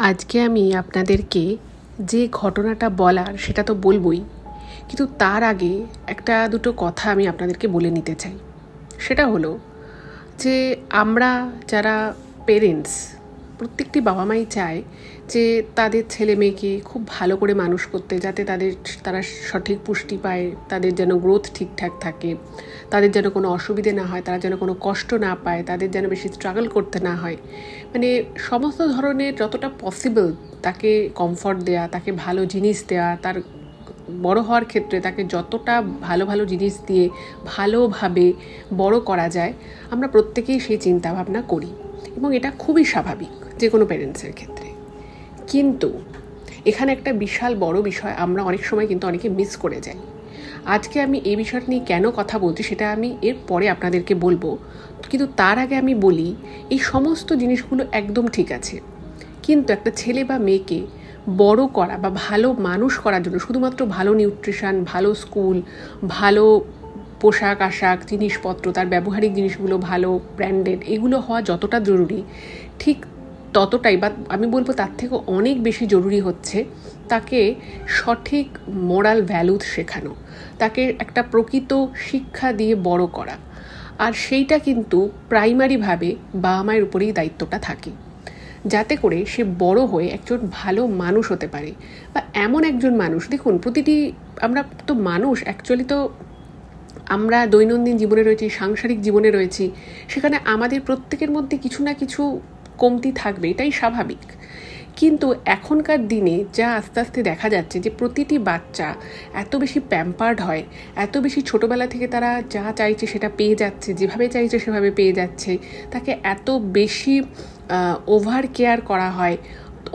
আজকে আমি আপনাদেরকে যে ঘটনাটা বলার সেটা তো বলবই, কিন্তু তার আগে একটা দুটো কথা আমি আপনাদেরকে বলে নিতে চাই। সেটা হলো যে আমরা যারা পেরেন্টস, প্রত্যেকটি বাবা মাই চায় যে তাদের ছেলে মেয়েকে খুব ভালো করে মানুষ করতে, যাতে তারা সঠিক পুষ্টি পায়, তাদের যেন গ্রোথ ঠিকঠাক থাকে, তাদের যেন কোনো অসুবিধে না হয়, তারা যেন কোনো কষ্ট না পায়, তাদের যেন বেশি স্ট্রাগল করতে না হয়। মানে সমস্ত ধরনের যতটা পসিবল তাকে কমফর্ট দেয়া, তাকে ভালো জিনিস দেওয়া, তার বড় হওয়ার ক্ষেত্রে তাকে যতটা ভালো ভালো জিনিস দিয়ে ভালোভাবে বড় করা যায়, আমরা প্রত্যেকেই সেই চিন্তাভাবনা করি এবং এটা খুবই স্বাভাবিক যে কোনো প্যারেন্টসের ক্ষেত্রে। কিন্তু এখানে একটা বিশাল বড় বিষয় আমরা অনেক সময় কিন্তু অনেকে মিস করে যাই। আজকে আমি এই বিষয়টা নিয়ে কেন কথা বলছি সেটা আমি এর পরে আপনাদেরকে বলবো, কিন্তু তার আগে আমি বলি এই সমস্ত জিনিসগুলো একদম ঠিক আছে, কিন্তু একটা ছেলে বা মেয়েকে বড় করা বা ভালো মানুষ করার জন্য শুধুমাত্র ভালো নিউট্রিশন, ভালো স্কুল, ভালো পোশাক আশাক, জিনিসপত্র, তার ব্যবহারিক জিনিসগুলো ভালো ব্র্যান্ডেড, এগুলো হওয়া যতটা জরুরি, ঠিক ততটাই বা আমি বলবো তার থেকে অনেক বেশি জরুরি হচ্ছে তাকে সঠিক মোরাল ভ্যালুস শেখানো, তাকে একটা প্রকৃত শিক্ষা দিয়ে বড় করা। আর সেইটা কিন্তু প্রাইমারিভাবে বাবা মায়ের উপরেই দায়িত্বটা থাকে, যাতে করে সে বড় হয়ে একজন ভালো মানুষ হতে পারে বা এমন একজন মানুষ। দেখুন, প্রতিটি আমরা তো মানুষ, অ্যাকচুয়ালি তো আমরা দৈনন্দিন জীবনে রয়েছি, সাংসারিক জীবনে রয়েছি, সেখানে আমাদের প্রত্যেকের মধ্যে কিছু না কিছু কমতি থাকবে, এটাই স্বাভাবিক। কিন্তু এখনকার দিনে যা আস্তে আস্তে দেখা যাচ্ছে যে প্রতিটি বাচ্চা এত বেশি প্যাম্পার্ড হয়, এত বেশি ছোটোবেলা থেকে তারা যা চাইছে সেটা পেয়ে যাচ্ছে, যেভাবে চাইছে সেভাবে পেয়ে যাচ্ছে, তাকে এত বেশি ওভার কেয়ার করা হয়,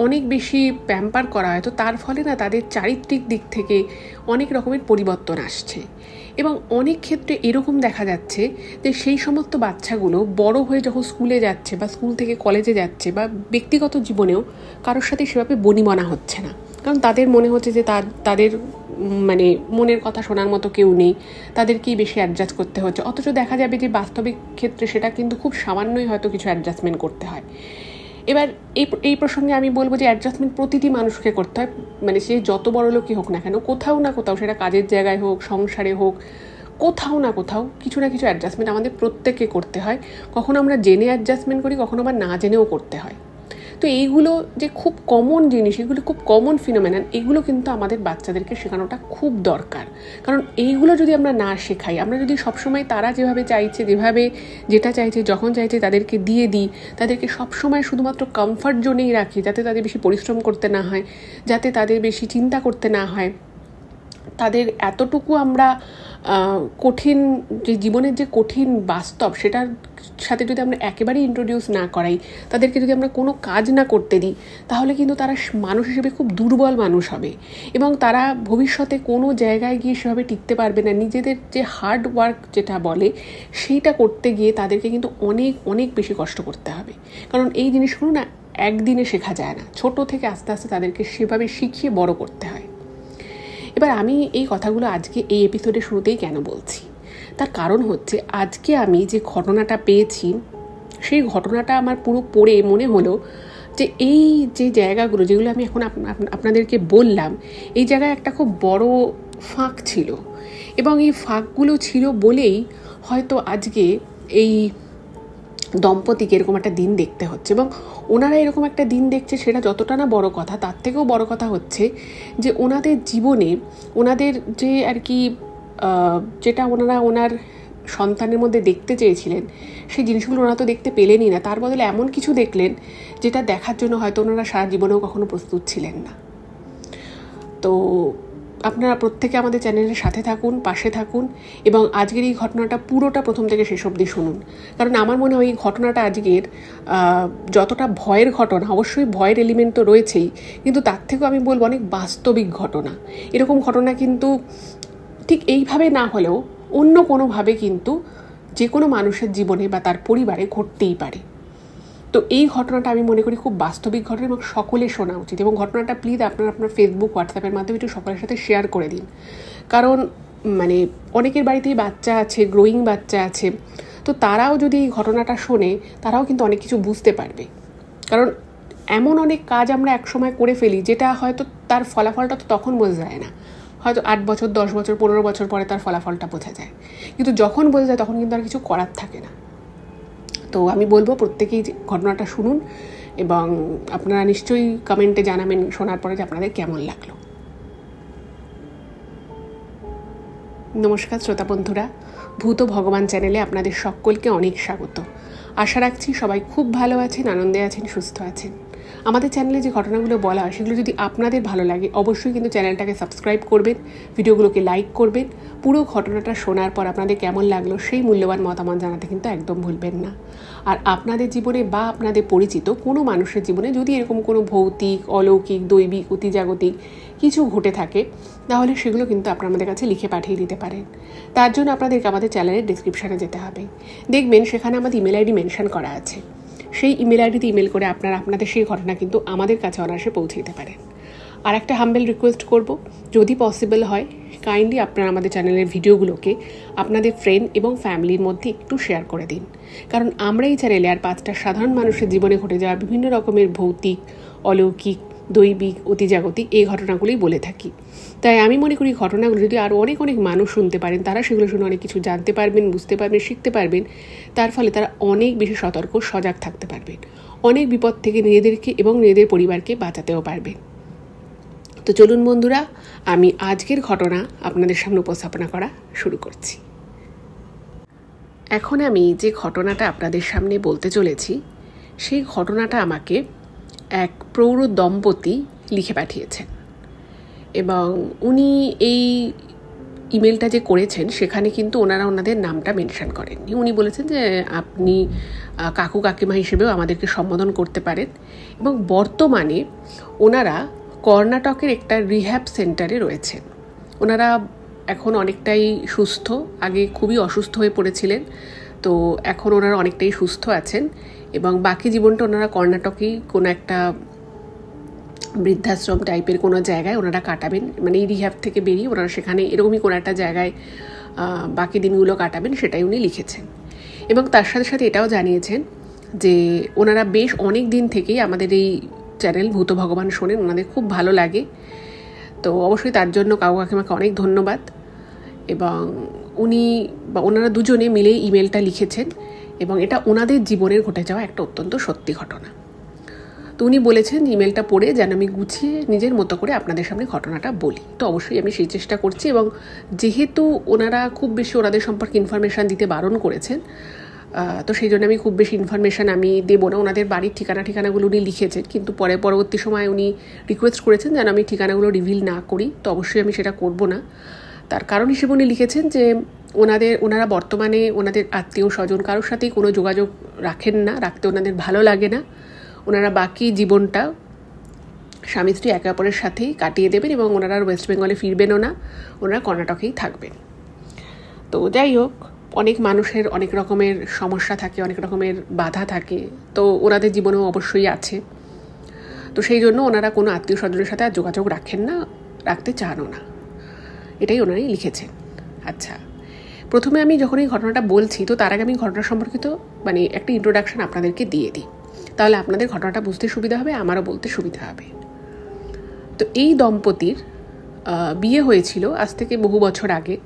অনেক বেশি প্যাম্পার করা হয়, তো তার ফলে না তাদের চারিত্রিক দিক থেকে অনেক রকমের পরিবর্তন আসছে। এবং অনেক ক্ষেত্রে এরকম দেখা যাচ্ছে যে সেই সমস্ত বাচ্চাগুলো বড় হয়ে যখন স্কুলে যাচ্ছে বা স্কুল থেকে কলেজে যাচ্ছে বা ব্যক্তিগত জীবনেও কারোর সাথে সেভাবে বনিবনা হচ্ছে না, কারণ তাদের মনে হচ্ছে যে তাদের মানে মনের কথা শোনার মতো কেউ নেই, তাদেরকেই বেশি অ্যাডজাস্ট করতে হচ্ছে। অথচ দেখা যাবে যে বাস্তবিক ক্ষেত্রে সেটা কিন্তু খুব সামান্যই হয়তো কিছু অ্যাডজাস্টমেন্ট করতে হয়। এবার এই প্রসঙ্গে আমি বলবো যে অ্যাডজাস্টমেন্ট প্রতিটি মানুষকে করতে হয়, মানে সে যত বড় লোকই হোক না কেন, কোথাও না কোথাও, সেটা কাজের জায়গায় হোক, সংসারে হোক, কোথাও না কোথাও কিছু না কিছু অ্যাডজাস্টমেন্ট আমাদের প্রত্যেককে করতে হয়। কখনো আমরা জেনে অ্যাডজাস্টমেন্ট করি, কখনো আবার না জেনেও করতে হয়। তো এইগুলো যে খুব কমন জিনিস, এগুলো খুব কমন ফিনোমেনন, এগুলো কিন্তু আমাদের বাচ্চাদেরকে শেখানোটা খুব দরকার। কারণ এইগুলো যদি আমরা না শেখাই, আমরা যদি সবসময় তারা যেভাবে চাইছে, যেটা চাইছে, যখন চাইছে তাদেরকে দিয়ে দিই, তাদেরকে সবসময় শুধুমাত্র কমফর্ট জোনেই রাখি, যাতে তাদের বেশি পরিশ্রম করতে না হয়, যাতে তাদের বেশি চিন্তা করতে না হয়, তাদের এতটুকু আমরা কঠিন যে জীবনের যে কঠিন বাস্তব সেটার সাথে যদি আমরা একেবারেই ইন্ট্রোডিউস না করাই, তাদেরকে যদি আমরা কোনো কাজ না করতে দিই, তাহলে কিন্তু তারা মানুষ হিসেবে খুব দুর্বল মানুষ হবে এবং তারা ভবিষ্যতে কোনো জায়গায় গিয়ে সেভাবে টিকতে পারবে না। নিজেদের যে হার্ড ওয়ার্ক যেটা বলে, সেইটা করতে গিয়ে তাদেরকে কিন্তু অনেক অনেক বেশি কষ্ট করতে হবে, কারণ এই জিনিসগুলো না একদিনে শেখা যায় না। ছোট থেকে আস্তে আস্তে তাদেরকে সেভাবে শিখিয়ে বড় করতে হয়। এবার আমি এই কথাগুলো আজকে এই এপিসোডের শুরুতেই কেন বলছি, তার কারণ হচ্ছে আজকে আমি যে ঘটনাটা পেয়েছি, সেই ঘটনাটা আমার পুরো পড়ে মনে হলো যে এই যে জায়গাগুলো যেগুলো আমি এখন আপনাদেরকে বললাম, এই জায়গায় একটা খুব বড় ফাঁক ছিল এবং এই ফাঁকগুলো ছিল বলেই হয়তো আজকে এই দম্পতিকে এরকম একটা দিন দেখতে হচ্ছে। এবং ওনারা এরকম একটা দিন দেখছে, সেটা যতটা না বড় কথা, তার থেকেও বড় কথা হচ্ছে যে ওনাদের জীবনে ওনাদের যে আর কি যেটা ওনার সন্তানের মধ্যে দেখতে চেয়েছিলেন, সেই জিনিসগুলো ওনারা তো দেখতে পেলেনই না, তার বদলে এমন কিছু দেখলেন যেটা দেখার জন্য হয়তো ওনারা সারা জীবনেও কখনো প্রস্তুত ছিলেন না। তো আপনারা প্রত্যেকে আমাদের চ্যানেলের সাথে থাকুন, পাশে থাকুন এবং আজকের এই ঘটনাটা পুরোটা প্রথম থেকে শেষ অবধি শুনুন, কারণ আমার মনে হয় এই ঘটনাটা আজকের যতটা ভয়ের ঘটনা, অবশ্যই ভয়ের এলিমেন্ট তো রয়েছেই, কিন্তু তার থেকেও আমি বলবো অনেক বাস্তবিক ঘটনা। এরকম ঘটনা কিন্তু ঠিক এইভাবে না হলেও অন্য কোনোভাবে কিন্তু যে কোনো মানুষের জীবনে বা তার পরিবারে ঘটতেই পারে। তো এই ঘটনাটা আমি মনে করি খুব বাস্তবিক ঘটনা এবং সকলে শোনা উচিত। এবং ঘটনাটা প্লিজ আপনার ফেসবুক, হোয়াটসঅ্যাপের মাধ্যমে একটু সকলের সাথে শেয়ার করে দিন, কারণ মানে অনেকের বাড়িতেই বাচ্চা আছে, গ্রোয়িং বাচ্চা আছে, তো তারাও যদি এই ঘটনাটা শোনে, তারাও কিন্তু অনেক কিছু বুঝতে পারবে। কারণ এমন অনেক কাজ আমরা একসময় করে ফেলি যেটা হয়তো তার ফলাফলটা তো তখন বোঝা যায় না, হয়তো 8 বছর 10 বছর 15 বছর পরে তার ফলাফলটা বোঝা যায়, কিন্তু যখন বোঝা যায় তখন কিন্তু আর কিছু করার থাকে না। তো আমি বলবো প্রত্যেকেই ঘটনাটা শুনুন এবং আপনারা নিশ্চয়ই কমেন্টে জানাবেন শোনার পরে যে আপনাদের কেমন লাগলো। নমস্কার শ্রোতা বন্ধুরা, ভূত ভগবান চ্যানেলে আপনাদের সকলকে অনেক স্বাগত। আশা রাখছি সবাই খুব ভালো আছেন, আনন্দে আছেন, সুস্থ আছেন। আমাদের চ্যানেলে যে ঘটনাগুলো বলা হয় সেগুলো যদি আপনাদের ভালো লাগে অবশ্যই কিন্তু চ্যানেলটাকে সাবস্ক্রাইব করবেন, ভিডিওগুলোকে লাইক করবেন। পুরো ঘটনাটা শোনার পর আপনাদের কেমন লাগলো সেই মূল্যবান মতামত জানাতে কিন্তু একদম ভুলবেন না। আর আপনাদের জীবনে বা আপনাদের পরিচিত কোনো মানুষের জীবনে যদি এরকম কোনো ভৌতিক, অলৌকিক, দৈবিক, অতিজাগতিক কিছু ঘটে থাকে তাহলে সেগুলো কিন্তু আপনারা আমাদের কাছে লিখে পাঠিয়ে দিতে পারেন। তার জন্য আপনাদেরকে আমাদের চ্যানেলের ডেসক্রিপশানে যেতে হবে, দেখবেন সেখানে আমাদের ইমেল আইডি মেনশন করা আছে। সেই ইমেল আইডিতে ইমেল করে আপনারা আপনাদের সেই ঘটনা কিন্তু আমাদের কাছে অনায়াসে পৌঁছে দিতে পারেন। আর একটা হাম্বেল রিকোয়েস্ট করব, যদি পসিবল হয় কাইন্ডলি আপনারা আমাদের চ্যানেলের ভিডিওগুলোকে আপনাদের ফ্রেন্ড এবং ফ্যামিলির মধ্যে একটু শেয়ার করে দিন, কারণ আমরা এই চ্যানেলে আর 5টা সাধারণ মানুষের জীবনে ঘটে যাওয়া বিভিন্ন রকমের ভৌতিক, অলৌকিক, দৈবিক, অতিজাগতিক এই ঘটনাগুলোই বলে থাকি। তাই আমি মনে করি ঘটনাগুলো যদি আরও অনেক অনেক মানুষ শুনতে পারেন, তারা সেগুলো শুনে অনেক কিছু জানতে পারবেন, বুঝতে পারবেন, শিখতে পারবেন। তার ফলে তারা অনেক বেশি সতর্ক, সজাগ থাকতে পারবেন, অনেক বিপদ থেকে নিজেদেরকে এবং নিজেদের পরিবারকে বাঁচাতেও পারবেন। তো চলুন বন্ধুরা, আমি আজকের ঘটনা আপনাদের সামনে উপস্থাপনা করা শুরু করছি। এখন আমি যে ঘটনাটা আপনাদের সামনে বলতে চলেছি সেই ঘটনাটা আমাকে এক প্রৌঢ় দম্পতি লিখে পাঠিয়েছেন এবং উনি এই ইমেলটা যে করেছেন সেখানে কিন্তু ওনারা ওনাদের নামটা মেনশন করেননি। উনি বলেছেন যে আপনি কাকু কাকিমা হিসেবেও আমাদেরকে সম্বোধন করতে পারেন এবং বর্তমানে ওনারা কর্ণাটকের একটা রিহ্যাব সেন্টারে রয়েছেন। ওনারা এখন অনেকটাই সুস্থ, আগে খুবই অসুস্থ হয়ে পড়েছিলেন, তো এখন ওনারা অনেকটাই সুস্থ আছেন এবং বাকি জীবনটা ওনারা কর্ণাটকেই কোনো একটা বৃদ্ধাশ্রম টাইপের কোনো জায়গায় ওনারা কাটাবেন, মানে এই রিহ্যাব থেকে বেরিয়ে ওনারা সেখানে এরকমই কোনো একটা জায়গায় বাকি দিনগুলো কাটাবেন, সেটাই উনি লিখেছেন। এবং তার সাথে সাথে এটাও জানিয়েছেন যে ওনারা বেশ অনেক দিন থেকেই আমাদের এই চ্যানেল ভূত ভগবান শোনেন, ওনাদের খুব ভালো লাগে। তো অবশ্যই তার জন্য কাকু কাকিমাকে অনেক ধন্যবাদ। এবং উনি বা ওনারা দুজনে মিলেই ইমেলটা লিখেছেন এবং এটা ওনাদের জীবনের ঘটে যাওয়া একটা অত্যন্ত সত্যি ঘটনা। তো উনি বলেছেন ইমেলটা পড়ে যেন আমি গুছিয়ে নিজের মতো করে আপনাদের সামনে ঘটনাটা বলি। তো অবশ্যই আমি সেই চেষ্টা করছি এবং যেহেতু ওনারা খুব বেশি ওনাদের সম্পর্কে ইনফরমেশান দিতে বারণ করেছেন, তো সেই জন্য আমি খুব বেশি ইনফরমেশান আমি দেবো না। ওনাদের বাড়ির ঠিকানাগুলো উনি লিখেছেন, কিন্তু পরবর্তী সময় উনি রিকোয়েস্ট করেছেন যেন আমি ঠিকানাগুলো রিভিল না করি। তো অবশ্যই আমি সেটা করব না। তার কারণ হিসেবে উনি লিখেছেন যে ওনারা বর্তমানে ওনাদের আত্মীয় স্বজন কারোর সাথেই কোনো যোগাযোগ রাখেন না, রাখতে ওনাদের ভালো লাগে না। ওনারা বাকি জীবনটা স্বামী স্ত্রী একে অপরের সাথেই কাটিয়ে দেবেন এবং ওনারা ওয়েস্ট বেঙ্গলে ফিরবেনও না, ওনারা কর্ণাটকেই থাকবেন। তো যাই হোক, অনেক মানুষের অনেক রকমের সমস্যা থাকে, অনেক রকমের বাধা থাকে, তো ওনাদের জীবনেও অবশ্যই আছে। তো সেই জন্য ওনারা কোনো আত্মীয় স্বজনের সাথে আর যোগাযোগ রাখেন না, রাখতে চানও না, এটাই ওনারাই লিখেছেন। আচ্ছা, প্রথমে আমি যখন এই ঘটনাটা বলছি তো তার আগে আমি ঘটনা সম্পর্কিত মানে একটা ইন্ট্রোডাকশন আপনাদেরকে দিয়ে দিই, তাহলে আপনাদের ঘটনাটা বুঝতে সুবিধা হবে, আমারও বলতে সুবিধা হবে। তো এই দম্পতির বিয়ে হয়েছিল আজ থেকে বহু বছর আগে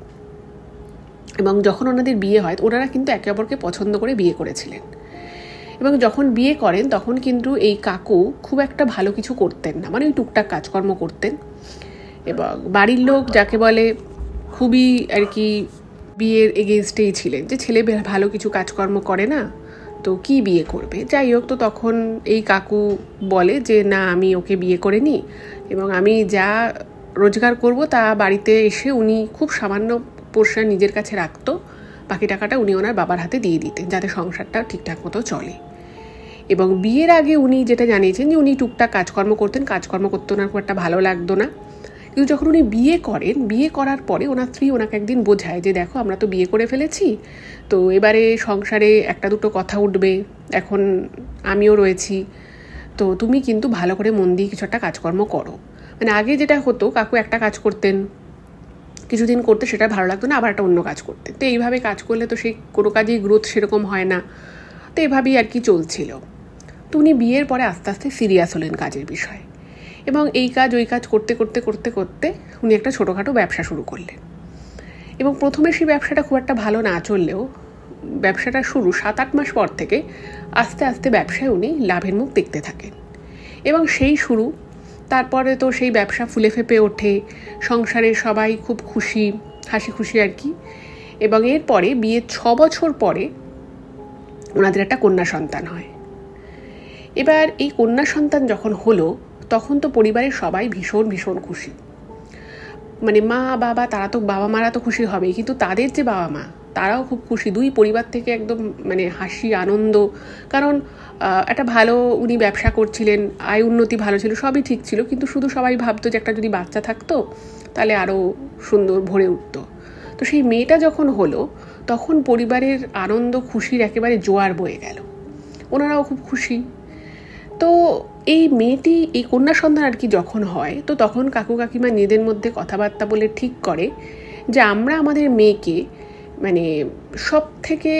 এবং যখন ওনাদের বিয়ে হয় ওনারা কিন্তু একে অপরকে পছন্দ করে বিয়ে করেছিলেন এবং যখন বিয়ে করেন তখন কিন্তু এই কাকু খুব একটা ভালো কিছু করতেন না, মানে ওই টুকটাক কাজকর্ম করতেন এবং বাড়ির লোক যাকে বলে খুবই আর কি বিয়ের এগেনস্টেই ছিলেন যে ছেলে ভালো কিছু কাজকর্ম করে না, তো কি বিয়ে করবে। যাই হোক, তো তখন এই কাকু বলে যে না, আমি ওকে বিয়ে করে নিই এবং আমি যা রোজগার করব তা বাড়িতে এসে উনি খুব সামান্য পোর্শন নিজের কাছে রাখতো, বাকি টাকাটা উনি ওনার বাবার হাতে দিয়ে দিতেন যাতে সংসারটা ঠিকঠাক মতো চলে। এবং বিয়ের আগে উনি যেটা জানিয়েছেন যে উনি টুকটাক কাজকর্ম করতেন, কাজকর্ম করতে ওনার খুব একটা ভালো লাগতো না। কিন্তু যখন উনি বিয়ে করেন, বিয়ে করার পরে ওনার স্ত্রী ওনাকে একদিন বোঝায় যে দেখো আমরা তো বিয়ে করে ফেলেছি, তো এবারে সংসারে একটা দুটো কথা উঠবে, এখন আমিও রয়েছি, তো তুমি কিন্তু ভালো করে মন দিয়ে কিছু একটা কাজকর্ম করো। মানে আগে যেটা হতো, কাকু একটা কাজ করতেন, কিছুদিন করতে সেটা ভালো লাগতো না, আবার একটা অন্য কাজ করতেন, তো এইভাবে কাজ করলে তো সেই কোনো কাজেই গ্রোথ সেরকম হয় না, তো এভাবেই আর কি চলছিল। তো উনি বিয়ের পরে আস্তে আস্তে সিরিয়াস হলেন কাজের বিষয়ে, এবং এই কাজ ওই কাজ করতে করতে করতে করতে উনি একটা ছোটোখাটো ব্যবসা শুরু করলেন। এবং প্রথমে সেই ব্যবসাটা খুব একটা ভালো না চললেও ব্যবসাটা শুরু 7-8 মাস পর থেকে আস্তে আস্তে ব্যবসায় উনি লাভের মুখ দেখতে থাকেন। এবং সেই শুরু, তারপরে তো সেই ব্যবসা ফুলে ফেঁপে ওঠে, সংসারে সবাই খুব খুশি, হাসি খুশি আর কি। এবং এরপরে বিয়ের 6 বছর পরে ওনাদের একটা কন্যা সন্তান হয়। এবার এই কন্যা সন্তান যখন হলো তখন তো পরিবারের সবাই ভীষণ ভীষণ খুশি। মানে মা বাবা, তারা তো বাবা মারা তো খুশি হবেই, কিন্তু তাদের যে বাবা মা তারাও খুব খুশি। দুই পরিবার থেকে একদম মানে হাসি আনন্দ। কারণ একটা ভালো উনি ব্যবসা করছিলেন, আয় উন্নতি ভালো ছিল, সবই ঠিক ছিল, কিন্তু শুধু সবাই ভাবতো যে একটা যদি বাচ্চা থাকতো তাহলে আরও সুন্দর ভরে উঠতো। তো সেই মেয়েটা যখন হলো তখন পরিবারের আনন্দ খুশির একেবারে জোয়ার বয়ে গেল, ওনারাও খুব খুশি। তো এই মেয়েটি, এই কন্যা সন্তান আর কি যখন হয়, তো তখন কাকু কাকিমা নিজেদের মধ্যে কথাবার্তা বলে ঠিক করে যে আমরা আমাদের মেয়েকে মানে সব থেকে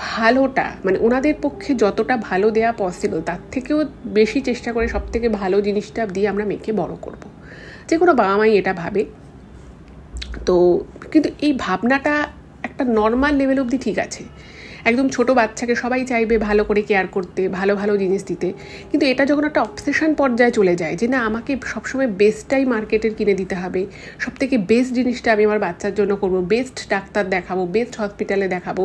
ভালোটা, মানে ওনাদের পক্ষে যতটা ভালো দেওয়া পসিবল তার থেকেও বেশি চেষ্টা করে সব থেকে ভালো জিনিসটা দিয়ে আমরা মেয়েকে বড় করব। যে কোনো বাবা মাই এটা ভাবে। তো কিন্তু এই ভাবনাটা একটা নর্মাল লেভেল অবধি ঠিক আছে, একদম ছোট বাচ্চাকে সবাই চাইবে ভালো করে কেয়ার করতে, ভালো ভালো জিনিস দিতে। কিন্তু এটা যখন একটা অবসেশন পর্যায়ে চলে যায় যে না, আমাকে সবসময় বেস্টটাই মার্কেটের কিনে দিতে হবে, সব থেকে বেস্ট জিনিসটা আমি আমার বাচ্চার জন্য করব, বেস্ট ডাক্তার দেখাবো, বেস্ট হসপিটালে দেখাবো,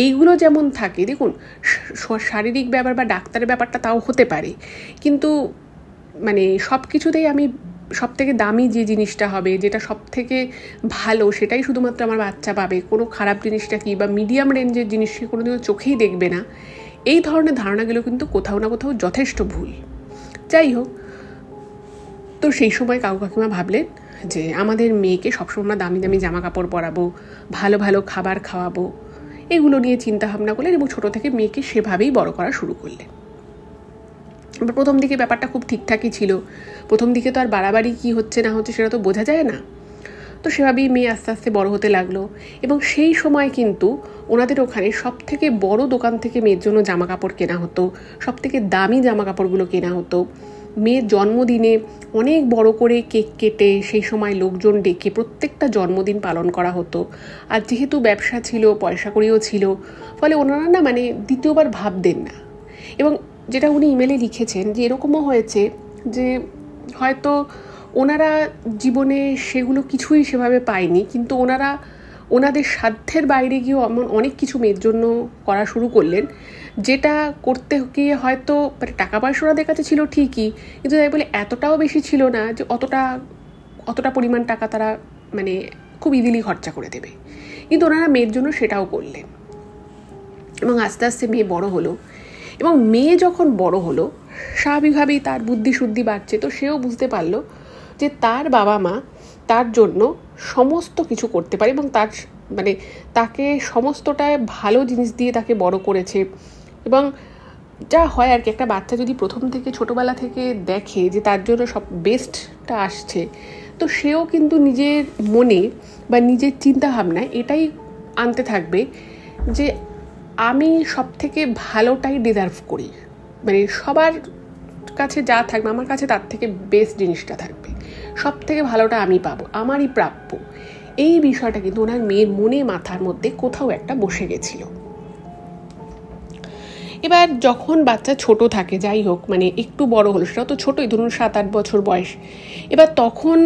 এইগুলো যেমন থাকে। দেখুন, শারীরিক ব্যাপার বা ডাক্তারের ব্যাপারটা তাও হতে পারে, কিন্তু মানে সব কিছুতেই আমি সব থেকে দামি যে জিনিসটা হবে, যেটা সব থেকে ভালো, সেটাই শুধুমাত্র আমার বাচ্চা পাবে, কোনো খারাপ জিনিসটা কি বা মিডিয়াম রেঞ্জের জিনিস সে কোনোদিনও চোখেই দেখবে না, এই ধরনের ধারণাগুলো কিন্তু কোথাও না কোথাও যথেষ্ট ভুল। যাই হোক, তো সেই সময় কাকু কাকিমা ভাবলেন যে আমাদের মেয়েকে সবসময় আমরা দামি দামি জামা কাপড় পরাবো, ভালো ভালো খাবার খাওয়াবো, এগুলো নিয়ে চিন্তা ভাবনা করলেন এবং ছোটো থেকে মেয়েকে সেভাবেই বড় করা শুরু করলেন। এবার প্রথম দিকে ব্যাপারটা খুব ঠিকঠাকই ছিল, প্রথম দিকে তো আর বাড়াবাড়ি কি হচ্ছে না হচ্ছে সেটা তো বোঝা যায় না। তো সেভাবেই মেয়ে আস্তে আস্তে বড় হতে লাগলো। এবং সেই সময় কিন্তু ওনাদের ওখানে সব থেকে বড় দোকান থেকে মেয়ের জন্য জামা কাপড় কেনা হতো, সব থেকে দামি জামা কাপড়গুলো কেনা হতো। মেয়ের জন্মদিনে অনেক বড় করে কেক কেটে সেই সময় লোকজন ডেকে প্রত্যেকটা জন্মদিন পালন করা হতো। আর যেহেতু ব্যবসা ছিল, পয়সা কড়িও ছিল, ফলে ওনারা না মানে দ্বিতীয়বার ভাবতেন না। এবং যেটা উনি ইমেলে লিখেছেন যে এরকমও হয়েছে যে হয়তো ওনারা জীবনে সেগুলো কিছুই সেভাবে পায়নি, কিন্তু ওনাদের সাধ্যের বাইরে গিয়েও এমন অনেক কিছু মেয়ের জন্য করা শুরু করলেন, যেটা করতে গিয়ে হয়তো মানে টাকা পয়সা ওনাদের কাছে ছিল ঠিকই, কিন্তু তাই বলে এতটাও বেশি ছিল না যে অতটা পরিমাণ টাকা তারা মানে খুব ইজিলি খরচা করে দেবে। কিন্তু ওনারা মেয়ের জন্য সেটাও করলেন। এবং আস্তে আস্তে মেয়ে বড় হলো, এবং মেয়ে যখন বড় হলো স্বাভাবিকভাবেই তার বুদ্ধি শুদ্ধি বাড়ছে। তো সেও বুঝতে পারলো যে তার বাবা মা তার জন্য সমস্ত কিছু করতে পারে, এবং তার মানে তাকে সমস্তটায় ভালো জিনিস দিয়ে তাকে বড় করেছে। এবং যা হয় আর কি, একটা বাচ্চা যদি প্রথম থেকে ছোটোবেলা থেকে দেখে যে তার জন্য সব বেস্টটা আসছে, তো সেও কিন্তু নিজের মনে বা নিজের চিন্তাভাবনায় এটাই আনতে থাকবে যে আমি সব থেকে ভালোটাই ডিজার্ভ করি, মানে সবার কাছে যা থাকবে আমার কাছে তার থেকে বেস্ট জিনিসটা থাকবে, সব থেকে ভালোটা আমি পাবো, আমারই প্রাপ্য। এই বিষয়টা কিন্তু ওনার মেয়ের মনে মাথার মধ্যে কোথাও একটা বসে গেছিল। এবার যখন বাচ্চা ছোট থাকে, যাই হোক মানে একটু বড় হলো, সেটা তো ছোটোই, ধরুন 7-8 বছর বয়স, এবার তখন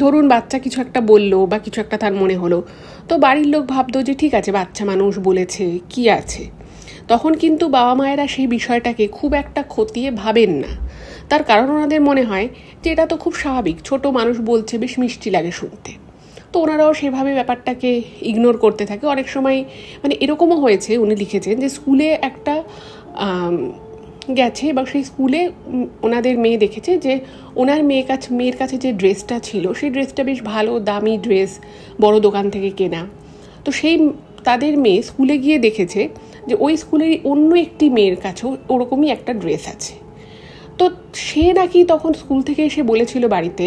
ধরুন বাচ্চা কিছু একটা বললো বা কিছু একটা তার মনে হলো, তো বাড়ির লোক ভাবতো যে ঠিক আছে বাচ্চা মানুষ বলেছে কি আছে। তখন কিন্তু বাবা মায়েরা সেই বিষয়টাকে খুব একটা খতিয়ে ভাবেন না, তার কারণ ওনাদের মনে হয় যে এটা তো খুব স্বাভাবিক, ছোট মানুষ বলছে, বেশ মিষ্টি লাগে শুনতে। তো ওনারাও সেভাবে ব্যাপারটাকে ইগনোর করতে থাকে। অনেক সময় মানে এরকমও হয়েছে, উনি লিখেছেন যে স্কুলে একটা গেছে এবং সেই স্কুলে ওনাদের মেয়ে দেখেছে যে ওনার মেয়ের কাছে যে ড্রেসটা ছিল সেই ড্রেসটা বেশ ভালো দামি ড্রেস, বড় দোকান থেকে কেনা। তো সেই তাদের মেয়ে স্কুলে গিয়ে দেখেছে যে ওই স্কুলের অন্য একটি মেয়ের কাছেও ওরকমই একটা ড্রেস আছে। তো সে নাকি তখন স্কুল থেকে এসে বলেছিল বাড়িতে,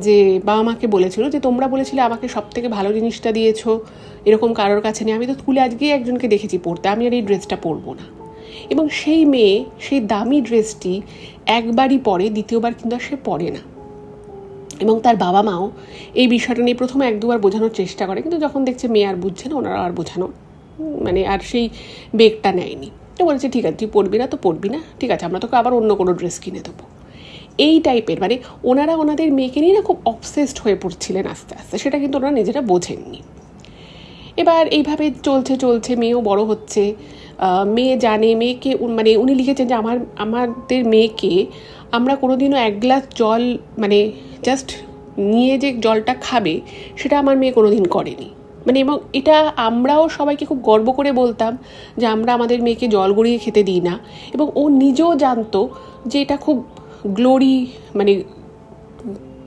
যে বাবা মাকে বলেছিল যে তোমরা বলেছিলে আমাকে সব থেকে ভালো জিনিসটা দিয়েছো, এরকম কারোর কাছে নেই, আমি তো স্কুলে আজকেই একজনকে দেখেছি পড়তে, আমি আর এই ড্রেসটা পরবো না। এবং সেই মেয়ে সেই দামি ড্রেসটি একবারই পরে, দ্বিতীয়বার কিন্তু আর সে পরে না। এবং তার বাবা মাও এই বিষয়টা নিয়ে প্রথমে 1-2বার বোঝানোর চেষ্টা করে, কিন্তু যখন দেখছে মেয়ে আর বুঝছে না, ওনারা আর বোঝানো আর সেই বেগটা নেয়নি। তো বলেছে ঠিক আছে, তুই পড়বি না তো পড়বি না, ঠিক আছে আমরা তোকে আবার অন্য কোনো ড্রেস কিনে দেবো। এই টাইপের ওনারা ওনাদের মেয়েকে নিয়ে না খুব অবসেসড হয়ে পড়ছিলেন আস্তে আস্তে, সেটা কিন্তু ওনারা নিজেরা বোঝেননি। এবার এইভাবে চলছে, মেয়েও বড় হচ্ছে, মেয়ে জানে, মেয়েকে উনি লিখেছেন যে আমাদের মেয়েকে আমরা কোনোদিনও 1 গ্লাস জল জাস্ট নিয়ে যে জলটা খাবে সেটা আমার মেয়ে কোনোদিন করেনি। এবং এটা আমরাও সবাইকে খুব গর্ব করে বলতাম যে আমরা আমাদের মেয়েকে জল গড়িয়ে খেতে দিই না, এবং ও নিজেও জানতো যে এটা খুব গ্লোরি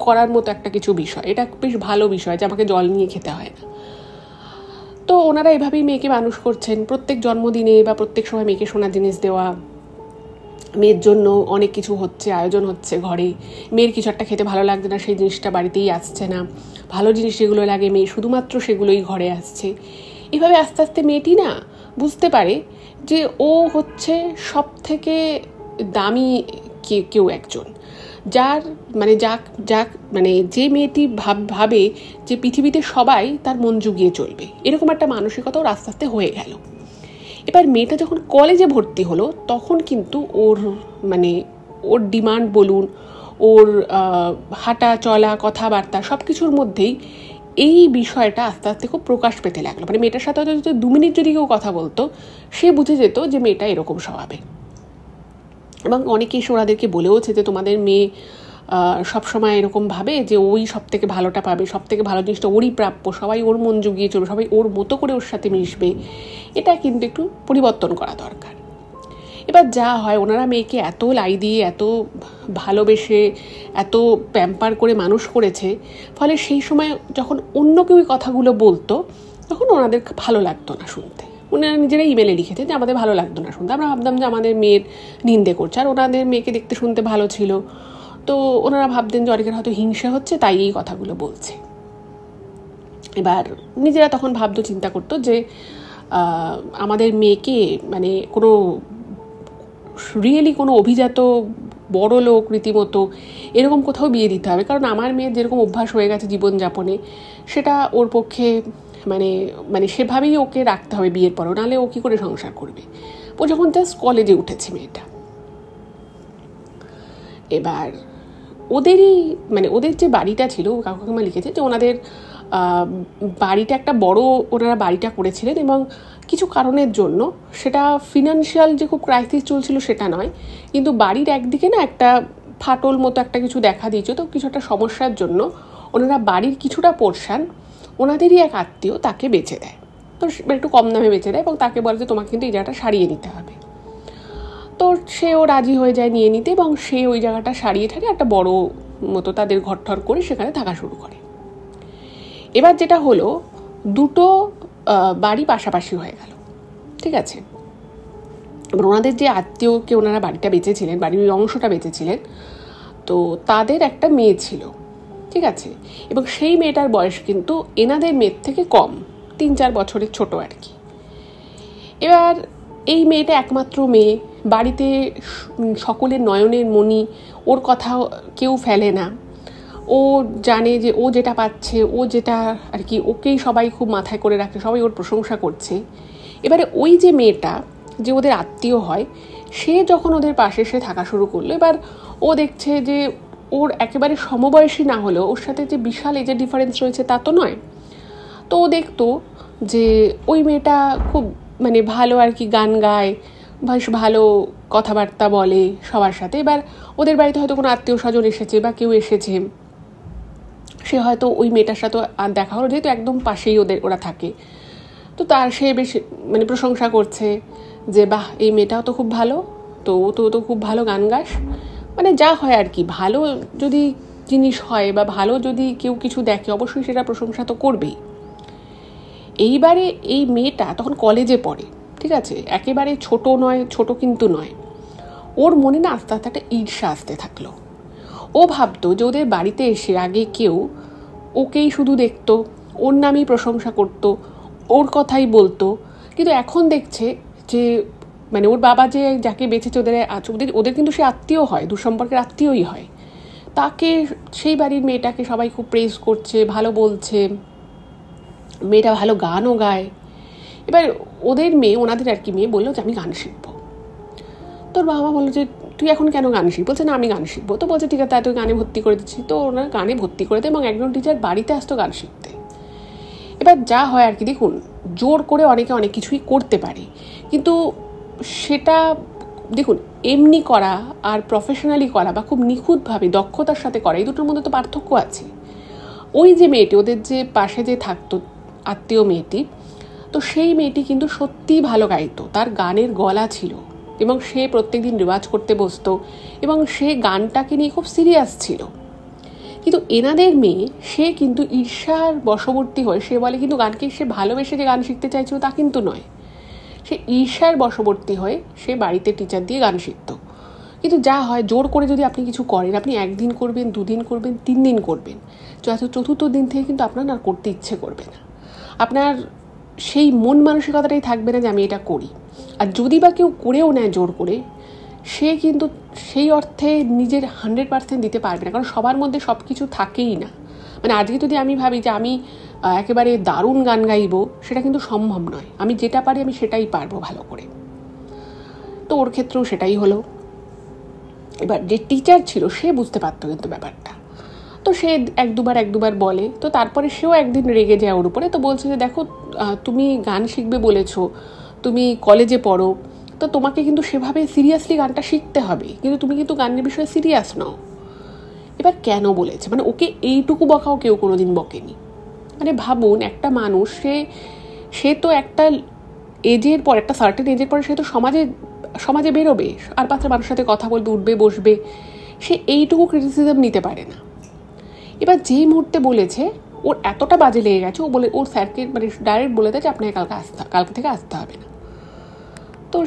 করার মতো একটা কিছু বিষয়, এটা বেশ ভালো বিষয় যে আমাকে জল নিয়ে খেতে হয় না। তো ওনারা এভাবেই মেয়েকে মানুষ করছেন, প্রত্যেক জন্মদিনে বা প্রত্যেক সময় মেয়েকে সোনার জিনিস দেওয়া, মেয়ের জন্য অনেক কিছু হচ্ছে, আয়োজন হচ্ছে ঘরে, মেয়ের কিছু একটা খেতে ভালো লাগছে না সেই জিনিসটা বাড়িতেই আসছে না, ভালো জিনিস যেগুলো লাগে মেয়ে শুধুমাত্র সেগুলোই ঘরে আসছে। এভাবে আস্তে আস্তে মেয়েটি না বুঝতে পারে যে ও হচ্ছে সব থেকে দামি কেউ একজন, যার যে মেয়েটি ভাবে যে পৃথিবীতে সবাই তার মন জুগিয়ে চলবে, এরকম একটা মানসিকতা ওর আস্তে আস্তে হয়ে গেল। এবার মেয়েটা যখন কলেজে ভর্তি হলো তখন কিন্তু ওর ডিমান্ড বলুন, ওর হাঁটা চলা কথাবার্তা সব কিছুর মধ্যেই এই বিষয়টা আস্তে আস্তে খুব প্রকাশ পেতে লাগলো। মেয়েটার সাথে হয়তো 2 মিনিট যদি কেউ কথা বলতো সে বুঝে যেত যে মেয়েটা এরকম স্বভাবের। এবং অনেকে এসে ওনাদেরকে বলেওছে যে তোমাদের মেয়ে সবসময় এরকম ভাবে যে ওই সব থেকে ভালোটা পাবে, সব থেকে ভালো জিনিসটা ওরই প্রাপ্য, সবাই ওর মন জুগিয়ে চলবে, সবাই ওর মতো করে ওর সাথে মিশবে। এটা কিন্তু একটু পরিবর্তন করা দরকার। এবার যা হয়, ওনারা মেয়েকে এত লাই দিয়ে, এত ভালোবেসে, এত প্যাম্পার করে মানুষ করেছে, ফলে সেই সময় যখন অন্য কেউ কথাগুলো বলতো তখন ওনাদের ভালো লাগতো না শুনতে। ওনারা নিজেরা ইমেলে লিখেছে যে আমাদের ভালো লাগতো না শুনতে, আমরা ভাবতাম যে আমাদের মেয়ের নিন্দে করছে, আর ওনাদের মেয়েকে দেখতে শুনতে ভালো ছিল, তো ওনারা ভাবতেন যে অনেকের হয়তো হিংসা হচ্ছে তাই এই কথাগুলো বলছে। এবার নিজেরা তখন ভাবতো, চিন্তা করতো যে আমাদের মেয়েকে কোনো রিয়েলি কোনো অভিজাত বড় লোক রীতিমতো এরকম কোথাও বিয়ে দিতে হবে, কারণ আমার মেয়ের যেরকম অভ্যাস হয়ে গেছে জীবনযাপনে সেটা ওর পক্ষে সেভাবেই ওকে রাখতে হবে বিয়ের পরও, নাহলে ও কী করে সংসার করবে। ও যখন জাস্ট কলেজে উঠেছে মেয়েটা। এবার ওদের যে বাড়িটা ছিল, কাকুকামা লিখেছে যে ওনাদের বাড়িটা একটা বড়, ওনারা বাড়িটা করেছিলেন এবং কিছু কারণের জন্য, সেটা ফিনান্সিয়াল যে খুব ক্রাইসিস চলছিল সেটা নয়, কিন্তু বাড়ির একদিকে না একটা ফাটল মতো একটা কিছু দেখা দিয়েছে, তো কিছু একটা সমস্যার জন্য ওনারা বাড়ির কিছুটা পোর্শন ওনাদেরই এক আত্মীয় তাকে বেচে দেয়, তো একটু কম দামে বেচে দেয় এবং তাকে বলে যে তোমাকে কিন্তু এই জায়গাটা সারিয়ে নিতে হবে। তো সেও রাজি হয়ে যায় নিয়ে নিতে, এবং সে ওই জায়গাটা সারিয়ে ঠারিয়ে একটা বড় মতো তাদের ঘরঠর করে সেখানে থাকা শুরু করে। এবার যেটা হলো, 2টো বাড়ি পাশাপাশি হয়ে গেল, ঠিক আছে। এবার ওনাদের যে আত্মীয়কে ওনারা বাড়িটা বেচেছিলেন, বাড়ির ওই অংশটা বেচেছিলেন, তো তাদের একটা মেয়ে ছিল, ঠিক আছে, এবং সেই মেয়েটার বয়স কিন্তু এনাদের মেয়ের থেকে কম, 3-4 বছরের ছোট আর কি। এবার এই মেয়েটা একমাত্র মেয়ে, বাড়িতে সকলের নয়নের মণি, ওর কথা কেউ ফেলে না, ও জানে যে ও যেটা পাচ্ছে, ও যেটা আর কি, ওকেই সবাই খুব মাথায় করে রাখে, সবাই ওর প্রশংসা করছে। এবারে ওই যে মেয়েটা যে ওদের আত্মীয় হয়, সে যখন ওদের পাশে এসে থাকা শুরু করলো, এবার ও দেখছে যে ওর একেবারে সমবয়সী না হলেও ওর সাথে যে বিশাল এজের ডিফারেন্স রয়েছে তা তো নয়। তো ও দেখতো যে ওই মেয়েটা খুব ভালো আর কি গান গায়, বেশ ভালো কথাবার্তা বলে সবার সাথে। এবার ওদের বাড়িতে হয়তো কোনো আত্মীয় স্বজন এসেছে বা কেউ এসেছে, সে হয়তো ওই মেয়েটার সাথে আর দেখা হলো, যেহেতু একদম পাশেই ওরা থাকে, তো তার সে বেশ প্রশংসা করছে যে বাহ এই মেয়েটাও তো খুব ভালো, তো ও তো খুব ভালো গান গাস, যা হয় আর কি। ভালো যদি জিনিস হয় বা ভালো যদি কেউ কিছু দেখে অবশ্যই সেটা প্রশংসা তো করবেই। এইবারে এই মেয়েটা তখন কলেজে পড়ে, ঠিক আছে, একেবারে ছোট কিন্তু নয়। ওর মনে না আস্তে আস্তে একটা ঈর্ষা আসতে থাকলো। ও ভাবতো যে ওদের বাড়িতে এসে আগে কেউ ওকেই শুধু দেখতো, ওর নামেই প্রশংসা করতো, ওর কথাই বলতো, কিন্তু এখন দেখছে যে মানে ওর বাবা যে যাকে বেঁচেছে ওদের ওদের কিন্তু সে আত্মীয় হয়, দুঃসম্পর্কের আত্মীয়ই হয়, তাকে সেই বাড়ির মেয়েটাকে সবাই খুব প্রেজ করছে, ভালো বলছে, মেয়েটা ভালো গানও গায়। এবার ওদের মেয়ে, ওনাদের আর কি মেয়ে বললো যে আমি গান শিখবো। তোর বাবা বললো যে তুই এখন কেন গান শিখ? বলছে না আমি গান শিখবো। তো বলছে ঠিক আছে তুই গানে ভর্তি করে দিচ্ছি। তো ওনার গানে ভর্তি করে দেয় এবং একজন টিচার বাড়িতে আসতো গান শিখতে। এবার যা হয় আর কি, দেখুন জোর করে অনেকে অনেক কিছুই করতে পারে, কিন্তু সেটা দেখুন এমনি করা আর প্রফেশনালি করা বা খুব নিখুঁতভাবে দক্ষতার সাথে করা, এই দুটোর মধ্যে তো পার্থক্য আছে। ওই যে মেয়েটি, ওদের যে পাশে যে থাকতো আত্মীয় মেয়েটি, তো সেই মেয়েটি কিন্তু সত্যিই ভালো গাইতো, তার গানের গলা ছিল এবং সে প্রত্যেকদিন রেওয়াজ করতে বসতো এবং সে গানটাকে নিয়ে খুব সিরিয়াস ছিল। কিন্তু এনাদের মেয়ে, সে কিন্তু ঈর্ষার বশবর্তী হয়ে সে বলে কিন্তু গানকে সে ভালোবেসে যে গান শিখতে চাইছিল তা কিন্তু নয়, সে ঈর্ষার বশবর্তী হয়ে সে বাড়িতে টিচার দিয়ে গান শিখত। কিন্তু যা হয়, জোর করে যদি আপনি কিছু করেন, আপনি একদিন করবেন, দুদিন করবেন, 3 দিন করবেন, চতুর্থ দিন থেকে কিন্তু আপনার আর করতে ইচ্ছে করবে না, আপনার সেই মন মানসিকতাটাই থাকবে না যে আমি এটা করি। আর যদি বা কেউ করেও নেয় জোর করে, সে কিন্তু সেই অর্থে নিজের 100% দিতে পারবে না, কারণ সবার মধ্যে সব কিছু থাকেই না। মানে আজকে যদি আমি ভাবি যে আমি একেবারে দারুণ গান গাইবো, সেটা কিন্তু সম্ভব নয়। আমি যেটা পারি আমি সেটাই পারবো ভালো করে। তো ওর ক্ষেত্রেও সেটাই হলো। এবার যে টিচার ছিল সে বুঝতে পারতো কিন্তু ব্যাপারটা, তো সে এক দুবার বলে। তো তারপরে সেও একদিন রেগে যায় ওর উপরে। তো বলছে যে দেখো তুমি গান শিখবে বলেছো, তুমি কলেজে পড়ো, তো তোমাকে কিন্তু সেভাবে সিরিয়াসলি গানটা শিখতে হবে, কিন্তু তুমি কিন্তু গানের বিষয়ে সিরিয়াস নও। এবার কেন বলেছে, মানে ওকে এইটুকু বকাও কেউ কোনোদিন বকেনি। মানে ভাবুন, একটা মানুষ, সে তো একটা এজের পর, একটা সার্টেন এজের পরে সে তো সমাজে বেরোবে, আর পাত্রে মানুষের সাথে কথা বলবে, উঠবে বসবে, সে এইটুকু ক্রিটিসিজম নিতে পারে না। এবার যেই মুহূর্তে বলেছে, ওর এতটা বাজে লেগে গেছে, ওর স্যারকে মানে ডাইরেক্ট বলে দেয় যে আপনাকে কালকে থেকে আসতে হবে না। তো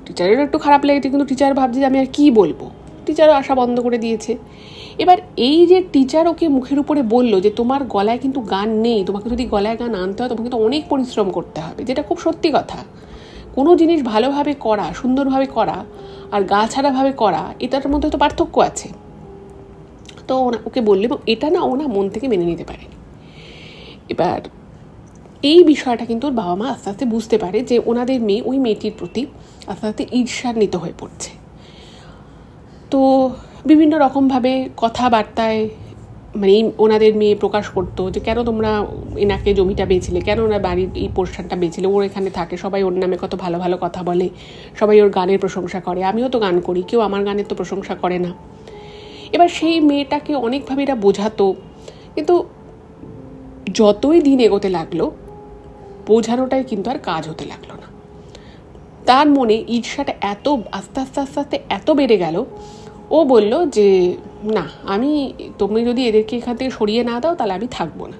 টিচারেরও একটু খারাপ লেগেছে, কিন্তু টিচার ভাবছে যে আমি আর কী বলবো, টিচারও আসা বন্ধ করে দিয়েছে। এবার এই যে টিচার ওকে মুখের উপরে বলল যে তোমার গলায় কিন্তু গান নেই, তোমাকে যদি গলায় গান আনতে হয় তোমাকে কিন্তু অনেক পরিশ্রম করতে হবে, যেটা খুব সত্যি কথা। কোনো জিনিস ভালোভাবে করা, সুন্দরভাবে করা আর গা ছাড়াভাবে করা, এটার মধ্যে তো পার্থক্য আছে। তো ওকে বললে, এটা না ও না মন থেকে মেনে নিতে পারেনি। এবার এই বিষয়টা কিন্তু ওর বাবা মা আস্তে আস্তে বুঝতে পারে যে ওনাদের মেয়ে, ওই মেয়েটির প্রতি আস্তে আস্তে ঈর্ষান্বিত হয়ে পড়ছে। তো বিভিন্ন রকমভাবে কথাবার্তায় মানে ওনাদের মেয়ে প্রকাশ করতো যে কেন তোমরা এনাকে জমিটা বেচলে, কেন ওনার বাড়ির এই পোর্শনটা বেচলে, ওর এখানে থাকে, সবাই ওর নামে কত ভালো ভালো কথা বলে, সবাই ওর গানের প্রশংসা করে, আমিও তো গান করি, কেউ আমার গানের তো প্রশংসা করে না। এবার সেই মেয়েটাকে অনেকভাবে এরা বোঝাতো, কিন্তু যতই দিন এগোতে লাগলো বোঝানোটাই কিন্তু আর কাজ হতে লাগলো না। তার মনে ঈর্ষাটা এত আস্তে আস্তে এত বেড়ে গেল, ও বলল যে না, তুমি যদি এদেরকে এখান থেকে সরিয়ে না দাও তাহলে আমি থাকবো না।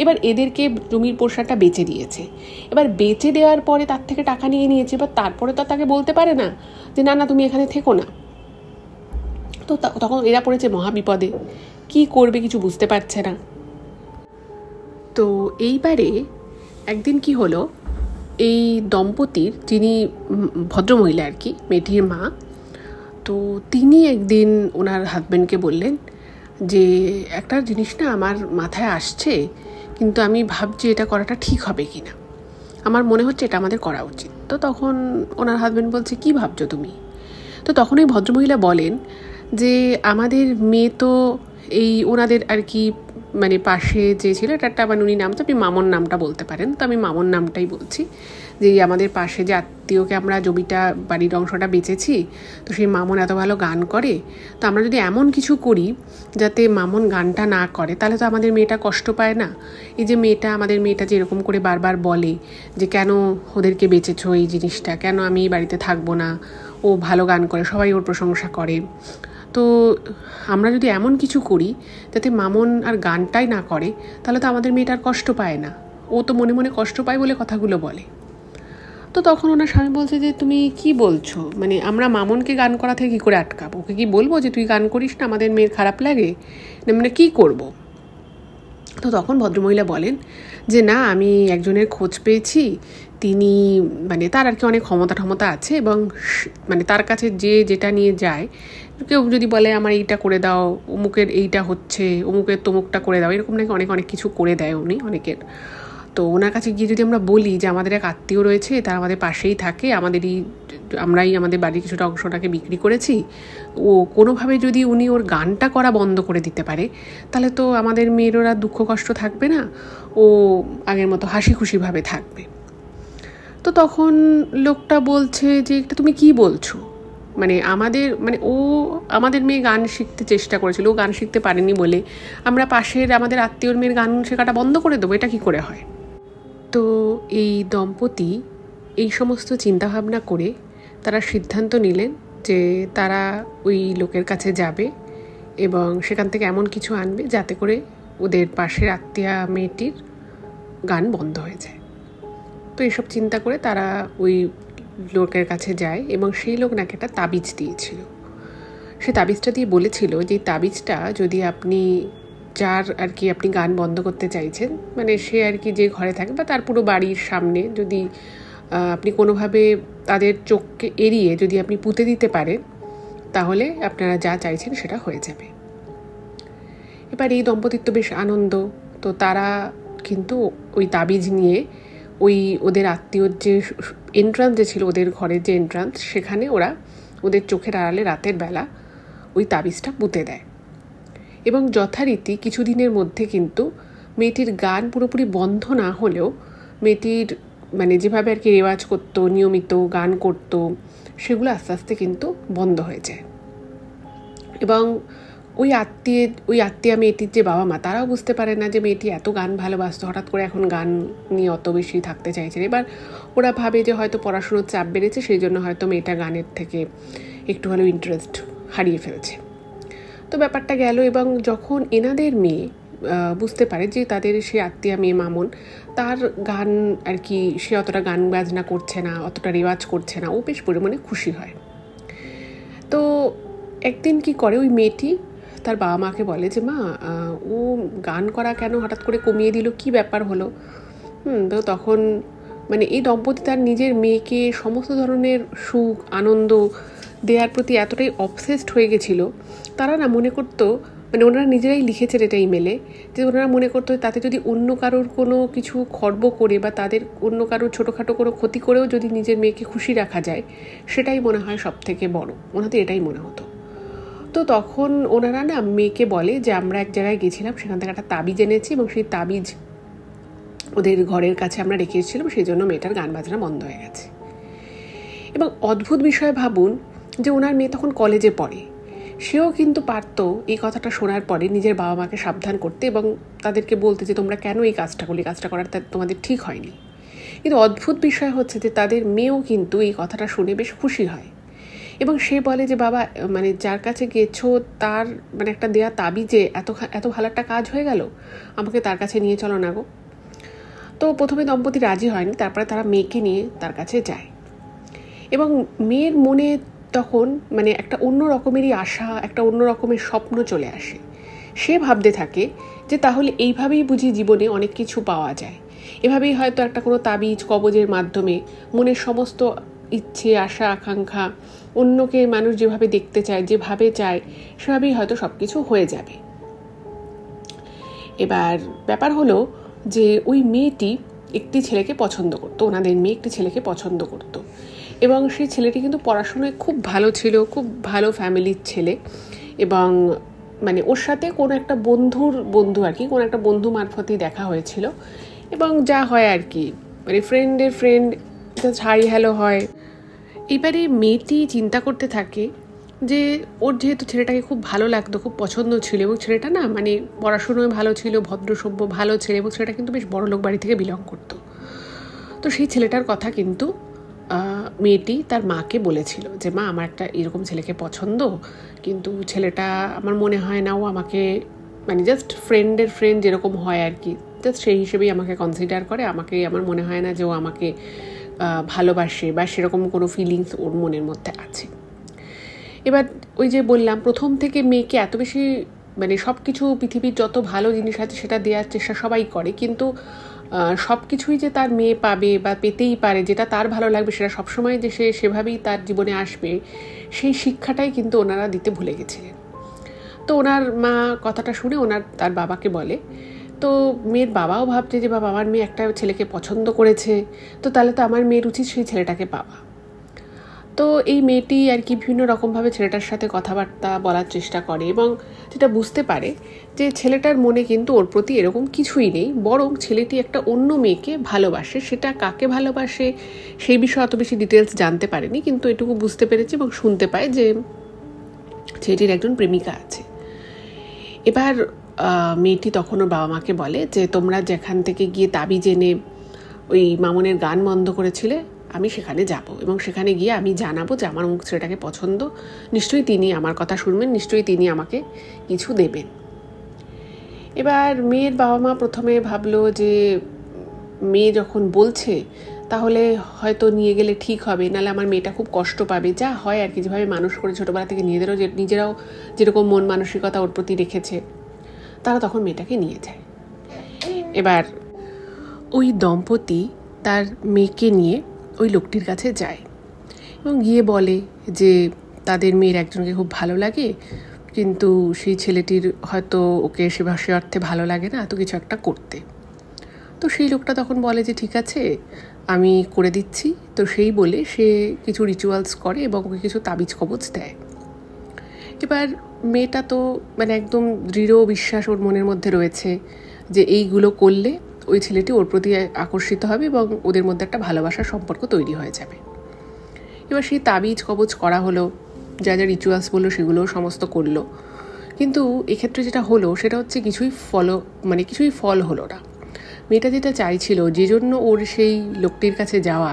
এবার এদেরকে জমির পোর্শনটা বেচে দিয়েছে। এবার বেচে দেওয়ার পরে তার থেকে টাকা নিয়েছে। এবার তারপরে তো তাকে বলতে পারে না যে না তুমি এখানে থেকো না। তো তখন এরা পড়েছে মহাবিপদে, কি করবে কিছু বুঝতে পারছে না। তো এইবারে একদিন কি হলো, এই দম্পতির, যিনি ভদ্রমহিলা আর কি, মেয়েটির মা, তো তিনি একদিন ওনার হাজব্যান্ডকে বললেন যে একটা জিনিস না আমার মাথায় আসছে, কিন্তু আমি ভাবছি এটা করাটা ঠিক হবে কি না, আমার মনে হচ্ছে এটা আমাদের করা উচিত। তো তখন ওনার হাজব্যান্ড বলছে কি ভাবছো তুমি? তো তখন ওই ভদ্রমহিলা বলেন যে আমাদের মেয়ে তো এই ওনাদের আর কি মানে পাশে যে ছিল, এটা একটা মানে উনি নামটা, আপনি মামন নামটা বলতে পারেন, তো আমি মামন নামটাই বলছি, যে আমাদের পাশে যে আত্মীয়কে আমরা জমিটা, বাড়ির অংশটা বেচেছি, তো সেই মামন এত ভালো গান করে, তো আমরা যদি এমন কিছু করি যাতে মামন গানটা না করে, তাহলে তো আমাদের মেয়েটা কষ্ট পায় না। এই যে আমাদের মেয়েটা যে এরকম করে বারবার বলে যে কেন ওদেরকে বেচেছো এই জিনিসটা, কেন আমি বাড়িতে থাকবো না, ও ভালো গান করে, সবাই ওর প্রশংসা করে, তো আমরা যদি এমন কিছু করি যাতে মামন আর গানটাই না করে, তাহলে তো আমাদের মেয়েটার কষ্ট পায় না, ও তো মনে মনে কষ্ট পায় বলে কথাগুলো বলে। তো তখন ওনার স্বামী বলছে যে তুমি কি বলছো, মানে আমরা মামনকে গান করা থেকে কী করে আটকাবো, ওকে কি বলবো যে তুই গান করিস না, আমাদের মেয়ের খারাপ লাগে, মানে কী করব? তো তখন ভদ্রমহিলা বলেন যে না, আমি একজনের খোঁজ পেয়েছি, তিনি মানে তার আর কি অনেক ক্ষমতা আছে, এবং মানে তার কাছে যে যেটা নিয়ে যায়, কেউ যদি বলে আমার এইটা করে দাও, অমুকের এইটা হচ্ছে, অমুকের তমুকটা করে দাও, এরকম নাকি অনেক অনেক কিছু করে দেয় উনি অনেকের। তো ওনার কাছে গিয়ে যদি আমরা বলি যে আমাদের এক আত্মীয় রয়েছে, তারা আমাদের পাশেই থাকে, আমরাই আমাদের বাড়ির কিছুটা অংশটাকে বিক্রি করেছি, ও কোনোভাবে যদি উনি ওর গানটা করা বন্ধ করে দিতে পারে, তাহলে তো আমাদের মেয়েরা দুঃখ কষ্ট থাকবে না, ও আগের মতো হাসি খুশিভাবে থাকবে। তো তখন লোকটা বলছে যে এটা তুমি কি বলছো, মানে আমাদের মেয়ে গান শিখতে চেষ্টা করেছিল, ও গান শিখতে পারেনি বলে আমরা পাশের আমাদের আত্মীয়র মেয়ের গান শেখাটা বন্ধ করে দেবো, এটা কি করে হয়? তো এই দম্পতি এই সমস্ত চিন্তাভাবনা করে তারা সিদ্ধান্ত নিলেন যে তারা ওই লোকের কাছে যাবে এবং সেখান থেকে এমন কিছু আনবে যাতে করে ওদের পাশের আত্মীয়া মেয়েটির গান বন্ধ হয়ে যায়। তো এইসব চিন্তা করে তারা ওই লোকের কাছে যায় এবং সেই লোক নাকি একটা তাবিজ দিয়েছিল। সে তাবিজটা দিয়ে বলেছিল যে তাবিজটা যদি আপনি যার আর কি আপনি গান বন্ধ করতে চাইছেন, মানে সে আর কি যে ঘরে থাকে বা তার পুরো বাড়ির সামনে যদি আপনি কোনোভাবে তাদের চোখকে এড়িয়ে যদি আপনি পুঁতে দিতে পারেন, তাহলে আপনারা যা চাইছেন সেটা হয়ে যাবে। এবার এই দম্পতির তো বেশ আনন্দ, তো তারা কিন্তু ওই তাবিজ নিয়ে ওই ওদের আত্মীয়র যে এন্ট্রান্স যে ছিল, ওদের ঘরের যে এন্ট্রান্স, সেখানে ওরা ওদের চোখের আড়ালে রাতের বেলা ওই তাবিজটা পুঁতে দেয়। এবং যথারীতি কিছুদিনের মধ্যে কিন্তু মেয়েটির গান পুরোপুরি বন্ধ না হলেও মেয়েটির মানে যেভাবে আর কি রেওয়াজ করতো, নিয়মিত গান করতো, সেগুলো আস্তে আস্তে কিন্তু বন্ধ হয়ে যায়। এবং ওই আত্মীয়া মেয়েটির যে বাবা মা, তারাও বুঝতে পারে না যে মেয়েটি এত গান ভালোবাসতো, হঠাৎ করে এখন গান নিয়ে অত বেশি থাকতে চাইছে। এবার ওরা ভাবে যে হয়তো পড়াশুনোর চাপ বেড়েছে, সেই জন্য হয়তো মেয়েটা গানের থেকে একটু হলেও ইন্টারেস্ট হারিয়ে ফেলছে। তো ব্যাপারটা গেল, এবং যখন এনাদের মেয়ে বুঝতে পারে যে তাদের সে আত্মীয়া মেয়ে মামুন, তার গান আর কি সে অতটা গান বাজনা করছে না, অতটা রেওয়াজ করছে না, ও বেশ পরিমাণে খুশি হয়। তো একদিন কি করে, ওই মেয়েটি তার বাবা মাকে বলে যে মা, ও গান করা কেন হঠাৎ করে কমিয়ে দিল, কি ব্যাপার হলো? তো তখন মানে এই দম্পতি তার নিজের মেয়েকে সমস্ত ধরনের সুখ আনন্দ দেওয়ার প্রতি এতটাই অবসেসড হয়ে গেছিল, তারা না মনে করতো, মানে ওনারা নিজেরাই লিখেছেন এটা ইমেলে, যে ওনারা মনে করতো তাতে যদি অন্য কারোর কোনো কিছু খর্ব করে বা তাদের অন্য কারোর ছোটোখাটো কোনো ক্ষতি করেও যদি নিজের মেয়েকে খুশি রাখা যায়, সেটাই মনে হয় সব থেকে বড়, ওনাদের এটাই মনে হতো। তো তখন ওনারা না মেয়েকে বলে যে আমরা এক জায়গায় গেছিলাম, সেখান থেকে একটা তাবিজ এনেছি এবং সেই তাবিজ ওদের ঘরের কাছে আমরা রেখে এসেছিলাম, সেই জন্য মেয়েটার গান বাজনা বন্ধ হয়ে গেছে। এবং অদ্ভুত বিষয় ভাবুন যে ওনার মেয়ে তখন কলেজে পড়ে, সেও কিন্তু পারত এই কথাটা শোনার পরে নিজের বাবা মাকে সাবধান করতে এবং তাদেরকে বলতে যে তোমরা কেন এই কাজটা করলে, কাজটা করার তোমাদের ঠিক হয়নি। কিন্তু অদ্ভুত বিষয় হচ্ছে যে তাদের মেয়েও কিন্তু এই কথাটা শুনে বেশ খুশি হয় এবং সে বলে যে বাবা, মানে যার কাছে গেছো তার মানে একটা দেয়া তাবিজে এত ভালো একটা কাজ হয়ে গেল, আমাকে তার কাছে নিয়ে চলো না গো। তো প্রথমে দম্পতি রাজি হয়নি, তারপরে তারা মেয়েকে নিয়ে তার কাছে যায় এবং মেয়ের মনে তখন মানে একটা অন্য রকমেরই আশা, একটা অন্য রকমের স্বপ্ন চলে আসে। সে ভাবতে থাকে যে তাহলে এইভাবেই বুঝি জীবনে অনেক কিছু পাওয়া যায়, এভাবেই হয়তো একটা কোনো তাবিজ কবজের মাধ্যমে মনের সমস্ত ইচ্ছে আশা আকাঙ্ক্ষা, অন্যকে মানুষ যেভাবে দেখতে চায়, যেভাবে চায়, সেভাবেই হয়তো সব কিছু হয়ে যাবে। এবার ব্যাপার হলো যে ওই মেয়েটি একটি ছেলেকে পছন্দ করতো, ওনাদের মেয়ে একটি ছেলেকে পছন্দ করতো এবং সেই ছেলেটি কিন্তু পড়াশোনায় খুব ভালো ছিল, খুব ভালো ফ্যামিলির ছেলে এবং মানে ওর সাথে কোনো একটা বন্ধু আর কি, কোনো একটা বন্ধু মারফতেই দেখা হয়েছিল এবং যা হয় আর কি, মানে ফ্রেন্ডের ফ্রেন্ড জাস্ট হাই হ্যালো হয়। এবারে মেয়েটি চিন্তা করতে থাকে যে ওর যেহেতু ছেলেটাকে খুব ভালো লাগতো, খুব পছন্দ ছিল এবং ছেলেটা না মানে পড়াশুনোয় ভালো ছিল, ভদ্রসভ্য ভালো ছেলে এবং ছেলেটা কিন্তু বেশ বড়লোক বাড়ি থেকে বিলং করতো। তো সেই ছেলেটার কথা কিন্তু মেয়েটি তার মাকে বলেছিল যে মা, আমার একটা এরকম ছেলেকে পছন্দ, কিন্তু ছেলেটা আমার মনে হয় না ও আমাকে মানে জাস্ট ফ্রেন্ডের ফ্রেন্ড যেরকম হয় আর কি, জাস্ট সেই হিসেবেই আমাকে কনসিডার করে, আমার মনে হয় না যে ও আমাকে ভালোবাসে বা সেরকম কোনো ফিলিংস ওর মনের মধ্যে আছে। এবার ওই যে বললাম, প্রথম থেকে মেয়েকে এত বেশি মানে সব কিছু পৃথিবীর যত ভালো জিনিস আছে সেটা দেওয়ার চেষ্টা সবাই করে, কিন্তু সব কিছুই যে তার মেয়ে পাবে বা পেতেই পারে, যেটা তার ভালো লাগবে সেটা সবসময় যে সে সেভাবেই তার জীবনে আসবে, সেই শিক্ষাটাই কিন্তু ওনারা দিতে ভুলে গেছিলেন। তো ওনার মা কথাটা শুনে তার বাবাকে বলে, তো মেয়ের বাবাও ভাবছে যে বাবা আমার মেয়ে একটা ছেলেকে পছন্দ করেছে, তো তাহলে তো আমার মেয়ের উচিত সেই ছেলেটাকে পাওয়া। তো এই মেয়েটি আর কি বিভিন্ন রকমভাবে ছেলেটার সাথে কথাবার্তা বলার চেষ্টা করে এবং যেটা বুঝতে পারে যে ছেলেটার মনে কিন্তু ওর প্রতি এরকম কিছুই নেই, বরং ছেলেটি একটা অন্য মেয়েকে ভালোবাসে। সেটা কাকে ভালোবাসে সেই বিষয়ে অত বেশি ডিটেলস জানতে পারেনি, কিন্তু এটুকু বুঝতে পেরেছে এবং শুনতে পায় যে ছেলেটির একজন প্রেমিকা আছে। এবার মেয়েটি তখন ওর বাবা মাকে বলে যে তোমরা যেখান থেকে গিয়ে তাবিজ এনে ওই মামনের গান বন্ধ করেছিলে, আমি সেখানে যাব এবং সেখানে গিয়ে আমি জানাবো যে আমার মুখ ছেলেটাকে পছন্দ, নিশ্চয়ই তিনি আমার কথা শুনবেন, নিশ্চয়ই তিনি আমাকে কিছু দেবেন। এবার মেয়ের বাবা মা প্রথমে ভাবলো যে মেয়ে যখন বলছে তাহলে হয়তো নিয়ে গেলে ঠিক হবে, নাহলে আমার মেয়েটা খুব কষ্ট পাবে, যা হয় আর কি, যেভাবে মানুষ করে ছোটোবেলা থেকে নিজেরাও যেরকম মন মানসিকতা ওর প্রতি রেখেছে, তারা তখন মেয়েটাকে নিয়ে যায়। এবার ওই দম্পতি তার মেয়েকে নিয়ে ওই লোকটির কাছে যায় এবং গিয়ে বলে যে তাদের মেয়ের একজনকে খুব ভালো লাগে, কিন্তু সেই ছেলেটির হয়তো ওকে সে অর্থে ভালো লাগে না, এত কিছু একটা করতে। তো সেই লোকটা তখন বলে যে ঠিক আছে আমি করে দিচ্ছি। তো সেই বলে সে কিছু রিচুয়ালস করে এবং ওকে কিছু তাবিজ কবজ দেয়। এবার মেয়েটা তো মানে একদম দৃঢ় বিশ্বাস ওর মনের মধ্যে রয়েছে যে এইগুলো করলে ওই ছেলেটি ওর প্রতি আকর্ষিত হবে এবং ওদের মধ্যে একটা ভালোবাসার সম্পর্ক তৈরি হয়ে যাবে। এবার সেই তাবিজ কবজ করা হলো, যা যা রিচুয়ালস বললো সেগুলো সমস্ত করলো, কিন্তু এক্ষেত্রে যেটা হলো সেটা হচ্ছে কিছুই ফল হলো না। মেয়েটা যেটা চাইছিল, যে জন্য ওর সেই লোকটির কাছে যাওয়া,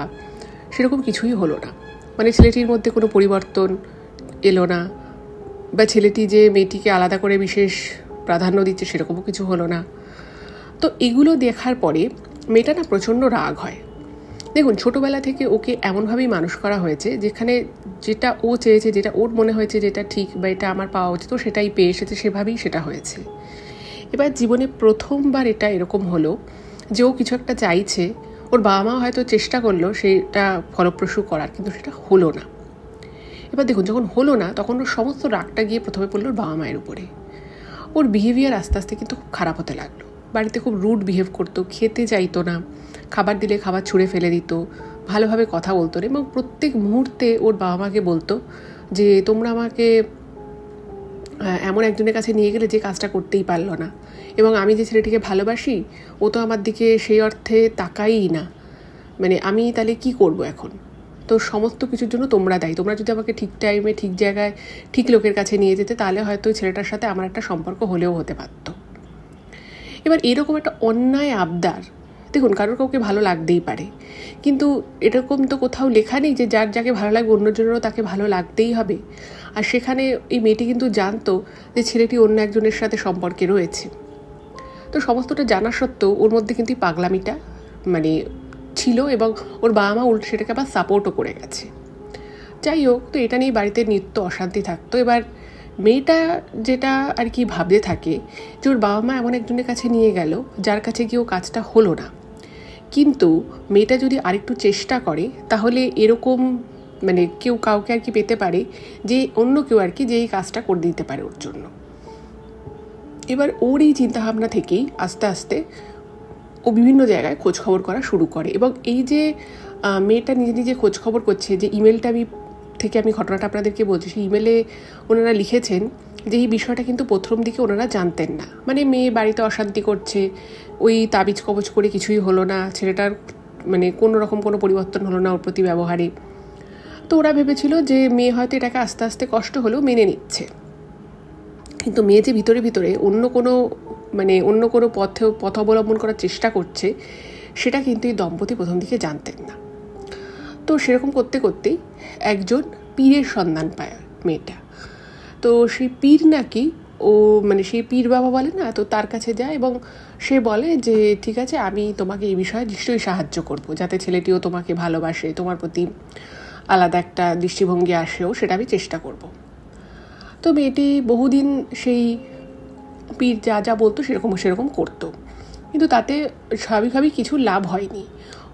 সেরকম কিছুই হলো না। মানে ছেলেটির মধ্যে কোনো পরিবর্তন এলো না, বা ছেলেটি যে মেয়েটিকে আলাদা করে বিশেষ প্রাধান্য দিচ্ছে সেরকমও কিছু হলো না। তো এগুলো দেখার পরে মেয়েটা না প্রচণ্ড রাগ হয়। দেখুন, ছোটোবেলা থেকে ওকে এমনভাবেই মানুষ করা হয়েছে যেখানে যেটা ও চেয়েছে, যেটা ওর মনে হয়েছে যেটা ঠিক বা এটা আমার পাওয়া উচিত, তো সেটাই পেয়ে এসেছে, সেভাবেই সেটা হয়েছে। এবার জীবনে প্রথমবার এটা এরকম হলো যে ও কিছু একটা চাইছে, ওর বাবা মা হয়তো চেষ্টা করলো সেটা ফলপ্রসূ করার, কিন্তু সেটা হলো না। এবার দেখুন, যখন হলো না তখন ওর সমস্ত রাগটা গিয়ে প্রথমে পড়লো ওর বাবা মায়ের উপরে। ওর বিহেভিয়ার আস্তে আস্তে কিন্তু খুব খারাপ হতে লাগলো। বাড়িতে খুব রুড বিহেভ করতো, খেতে চাইতো না, খাবার দিলে খাবার ছুঁড়ে ফেলে দিত, ভালোভাবে কথা বলতো না, এবং প্রত্যেক মুহূর্তে ওর বাবা মাকে বলতো যে তোমরা আমাকে এমন একজনের কাছে নিয়ে গেলে যে কাজটা করতেই পারলো না, এবং আমি যে ছেলেটিকে ভালোবাসি ও তো আমার দিকে সেই অর্থে তাকাই না, মানে আমি তাহলে কি করব এখন? তো সমস্ত কিছুর জন্য তোমরা দায়ী, তোমরা যদি আমাকে ঠিক টাইমে ঠিক জায়গায় ঠিক লোকের কাছে নিয়ে যেতে তাহলে হয়তো ওই ছেলেটার সাথে আমার একটা সম্পর্ক হলেও হতে পারত। এবার এরকম একটা অন্যায় আবদার, দেখুন কারোর কাউকে ভালো লাগতেই পারে, কিন্তু এরকম তো কোথাও লেখা নেই যে যার যাকে ভালো লাগবে অন্যজনেরও তাকে ভালো লাগতেই হবে। আর সেখানে এই মেয়েটি কিন্তু জানতো যে ছেলেটি অন্য একজনের সাথে সম্পর্কে রয়েছে। তো সমস্তটা জানা সত্ত্বেও ওর মধ্যে কিন্তু পাগলামিটা মানে ছিল, এবং ওর বাবা মা উল্টো সেটাকে আবার সাপোর্টও করে গেছে। যাই হোক, তো এটা নিয়ে বাড়িতে নিত্য অশান্তি থাকতো। এবার মেয়েটা যেটা আর কি ভাবতে থাকে যে ওর বাবা মা এমন একজনের কাছে নিয়ে গেল যার কাছে গিয়েও কাজটা হলো না, কিন্তু মেয়েটা যদি আরেকটু চেষ্টা করে তাহলে এরকম মানে কেউ কাউকে আর কি পেতে পারে, যে অন্য কেউ আর কি যে এই কাজটা করে দিতে পারে ওর জন্য। এবার ওর এই চিন্তাভাবনা থেকেই আস্তে আস্তে ও বিভিন্ন জায়গায় খোঁজখবর করা শুরু করে, এবং এই যে মেয়েটা নিজে নিজে খোঁজখবর করছে, যে ইমেলটা থেকে আমি ঘটনাটা আপনাদেরকে বলছি, সেই ইমেলে ওনারা লিখেছেন যে এই বিষয়টা কিন্তু প্রথম দিকে ওনারা জানতেন না। মানে মেয়ে বাড়িতে অশান্তি করছে, ওই তাবিজ কবজ করে কিছুই হলো না, ছেলেটার মানে কোনো রকম কোনো পরিবর্তন হলো না ওর প্রতি ব্যবহারে। তো ওরা ভেবেছিল যে মেয়ে হয়তো এটাকে আস্তে আস্তে কষ্ট হলেও মেনে নিচ্ছে, কিন্তু মেয়ে যে ভিতরে ভিতরে অন্য কোনো পথ অবলম্বন করার চেষ্টা করছে সেটা কিন্তু এই দম্পতি প্রথম দিকে জানতেন না। তো সেরকম করতে করতেই একজন পীরের সন্ধান পায় মেয়েটা। তো সেই পীর নাকি সেই পীর বাবা বলে না, তো তার কাছে যায় এবং সে বলে যে ঠিক আছে, আমি তোমাকে এই বিষয়ে নিশ্চয়ই সাহায্য করব, যাতে ছেলেটিও তোমাকে ভালোবাসে, তোমার প্রতি আলাদা একটা দৃষ্টিভঙ্গি আসেও, সেটা আমি চেষ্টা করব। তো মেয়েটি বহুদিন সেই পীর যা যা বলতো সেরকম করতো, কিন্তু তাতে স্বাভাবিকভাবেই কিছু লাভ হয়নি।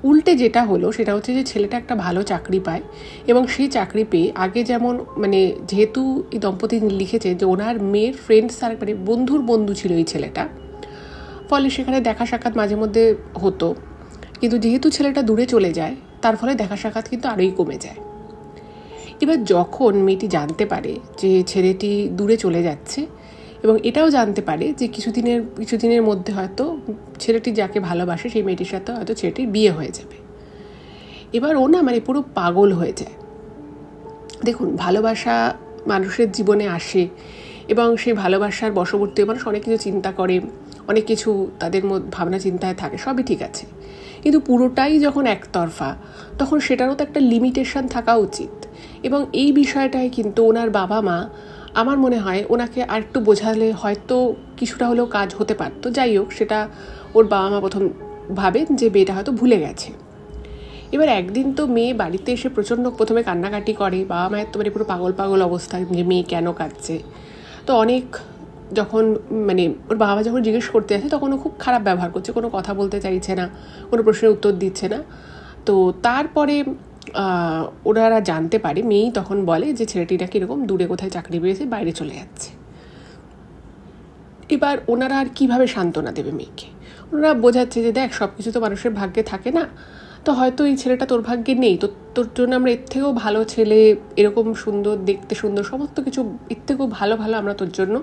উল্টে যেটা হলো সেটা হচ্ছে যে ছেলেটা একটা ভালো চাকরি পায়, এবং সেই চাকরি পেয়ে আগে যেমন মানে যেহেতু এই দম্পতি লিখেছে যে ওনার মেয়ের ফ্রেন্ড মানে বন্ধুর বন্ধু ছিল এই ছেলেটা, ফলে সেখানে দেখা সাক্ষাৎ মাঝে মধ্যে হতো, কিন্তু যেহেতু ছেলেটা দূরে চলে যায় তার ফলে দেখা সাক্ষাৎ কিন্তু আরোই কমে যায়। এবার যখন মেয়েটি জানতে পারে যে ছেলেটি দূরে চলে যাচ্ছে, এবং এটাও জানতে পারে যে কিছুদিনের মধ্যে হয়তো ছেলেটি যাকে ভালোবাসে সেই মেয়েটির সাথে হয়তো ছেলেটির বিয়ে হয়ে যাবে, এবার ও না মানে পুরো পাগল হয়ে যায়। দেখুন, ভালোবাসা মানুষের জীবনে আসে এবং সেই ভালোবাসার বশবর্তী মানুষ অনেক কিছু চিন্তা করে, অনেক কিছু তাদের মধ্যে ভাবনা চিন্তায় থাকে, সবই ঠিক আছে, কিন্তু পুরোটাই যখন একতরফা তখন সেটারও তো একটা লিমিটেশন থাকা উচিত। এবং এই বিষয়টায় কিন্তু ওনার বাবা মা আমার মনে হয় ওনাকে আরেকটু বোঝালে হয়তো কিছুটা হলেও কাজ হতে পারতো। যাই হোক, সেটা ওর বাবা মা প্রথম ভাবেন যে মেয়েটা হয়তো ভুলে গেছে। এবার একদিন তো মেয়ে বাড়িতে এসে প্রথমে কান্নাকাটি করে, বাবা মায়ের তো মানে পুরো পাগল অবস্থা যে মেয়ে কেন কাঁদছে। তো অনেক যখন মানে ওর বাবা যখন জিজ্ঞেস করতে আসে তখন ও খুব খারাপ ব্যবহার করছে, কোনো কথা বলতে চাইছে না, কোনো প্রশ্নের উত্তর দিচ্ছে না। তো তারপরে ওনারা জানতে পারে, মেয়েই তখন বলে যে ছেলেটি নাকি এরকম দূরে কোথায় চাকরি পেয়েছে, বাইরে চলে যাচ্ছে। এবার ওনারা আর কীভাবে সান্ত্বনা দেবে মেয়েকে? ওনারা বোঝাচ্ছে যে দেখ, সব কিছু তো মানুষের ভাগ্যে থাকে না, তো হয়তো এই ছেলেটা তোর ভাগ্যে নেই, তো তোর জন্য আমরা এর থেকেও ভালো ছেলে, এরকম সুন্দর, দেখতে সুন্দর, সমস্ত কিছু এর থেকেও ভালো আমরা তোর জন্য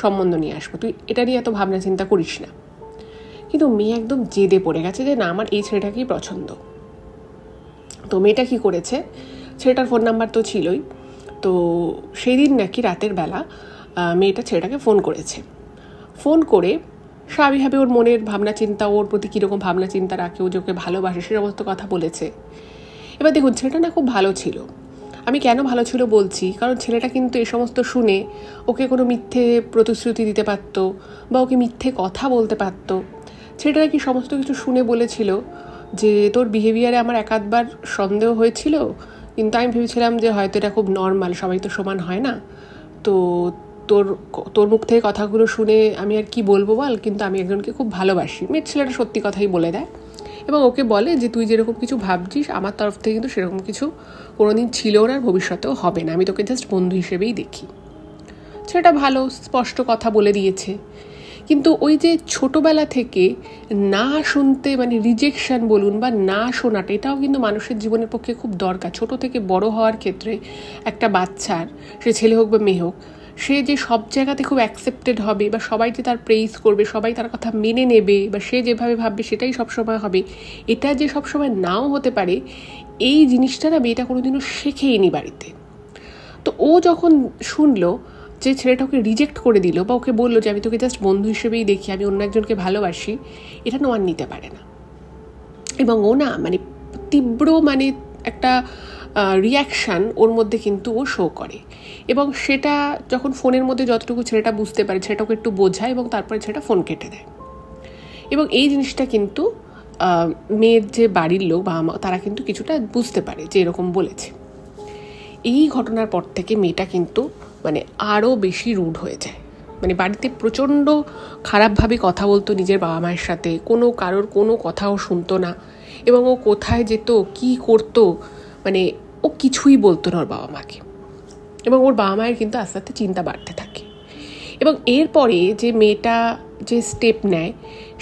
সম্বন্ধ নিয়ে আসবো, তুই এটা নিয়ে এত ভাবনা চিন্তা করিস না। কিন্তু মেয়ে একদম জেদে পড়ে গেছে যে না, আমার এই ছেলেটাকেই পছন্দ। তো মেয়েটা কী করেছে, ছেলেটার ফোন নাম্বার তো ছিলই, তো সেই দিন নাকি রাতের বেলা মেয়েটা ছেলেটাকে ফোন করেছে। ফোন করে স্বাভাবিকভাবে ওর মনের ভাবনা চিন্তা, ওর প্রতি কীরকম ভাবনা চিন্তা রাখে, ও যে ওকে ভালোবাসে সে সমস্ত কথা বলেছে। এবার দেখুন, ছেলেটা না খুব ভালো ছিল। আমি কেন ভালো ছিল বলছি, কারণ ছেলেটা কিন্তু এই সমস্ত শুনে ওকে কোনো মিথ্যে প্রতিশ্রুতি দিতে পারতো বা ওকে মিথ্যে কথা বলতে পারতো। ছেলেটা নাকি সমস্ত কিছু শুনে বলেছিল যে তোর বিহেভিয়ারে আমার একাধবার সন্দেহ হয়েছিল, কিন্তু আমি ভেবেছিলাম যে হয়তো এটা খুব নর্মাল, সবাই তো সমান হয় না, তো তোর মুখ থেকে কথাগুলো শুনে আমি আর কি বলবো বল, কিন্তু আমি একজনকে খুব ভালোবাসি। মেয়ের ছেলেটা সত্যি কথাই বলে দেয় এবং ওকে বলে যে তুই যেরকম কিছু ভাবছিস আমার তরফ থেকে কিন্তু সেরকম কিছু কোনোদিন ছিল না, আর ভবিষ্যতেও হবে না, আমি তোকে জাস্ট বন্ধু হিসেবেই দেখি। ছেলেটা ভালো স্পষ্ট কথা বলে দিয়েছে, কিন্তু ওই যে ছোটোবেলা থেকে না শুনতে মানে রিজেকশন বলুন বা না শোনাটা, এটাও কিন্তু মানুষের জীবনের পক্ষে খুব দরকার। ছোট থেকে বড় হওয়ার ক্ষেত্রে একটা বাচ্চার, সে ছেলে হোক বা মেয়ে হোক, সে যে সব জায়গাতে খুব অ্যাকসেপ্টেড হবে বা সবাই যে তার প্রেইজ করবে, সবাই তার কথা মেনে নেবে বা সে যেভাবে ভাববে সেটাই সবসময় হবে, এটা যে সবসময় নাও হতে পারে, এই জিনিসটা না মেয়েটা কোনোদিনও শেখেইনি বাড়িতে। তো ও যখন শুনলো যে ছেলেটা ওকে রিজেক্ট করে দিল বা ওকে বললো যে আমি তোকে জাস্ট বন্ধু হিসেবেই দেখি, আমি অন্য একজনকে ভালোবাসি, এটা নো আর নিতে পারে না। এবং ও না মানে তীব্র মানে একটা রিয়াকশান ওর মধ্যে কিন্তু ও শো করে, এবং সেটা যখন ফোনের মধ্যে যতটুকু ছেলেটা বুঝতে পারে সেটাকে একটু বোঝায় এবং তারপরে ছেলেটা ফোন কেটে দেয়। এবং এই জিনিসটা কিন্তু মেয়ের যে বাড়ির লোক বা তারা কিন্তু কিছুটা বুঝতে পারে যে এরকম বলেছে। এই ঘটনার পর থেকে মেয়েটা কিন্তু মানে আরও বেশি রুড হয়ে যায়, মানে বাড়িতে প্রচণ্ড খারাপভাবে কথা বলতো নিজের বাবা মায়ের সাথে, কারোর কোনো কথাও শুনতো না, এবং ও কোথায় যেত কী করতো মানে ও কিছুই বলতো না ওর বাবা মাকে, এবং ওর বাবা মায়ের কিন্তু আস্তে আস্তে চিন্তা বাড়তে থাকে। এবং এরপরে যে মেয়েটা যে স্টেপ নেয়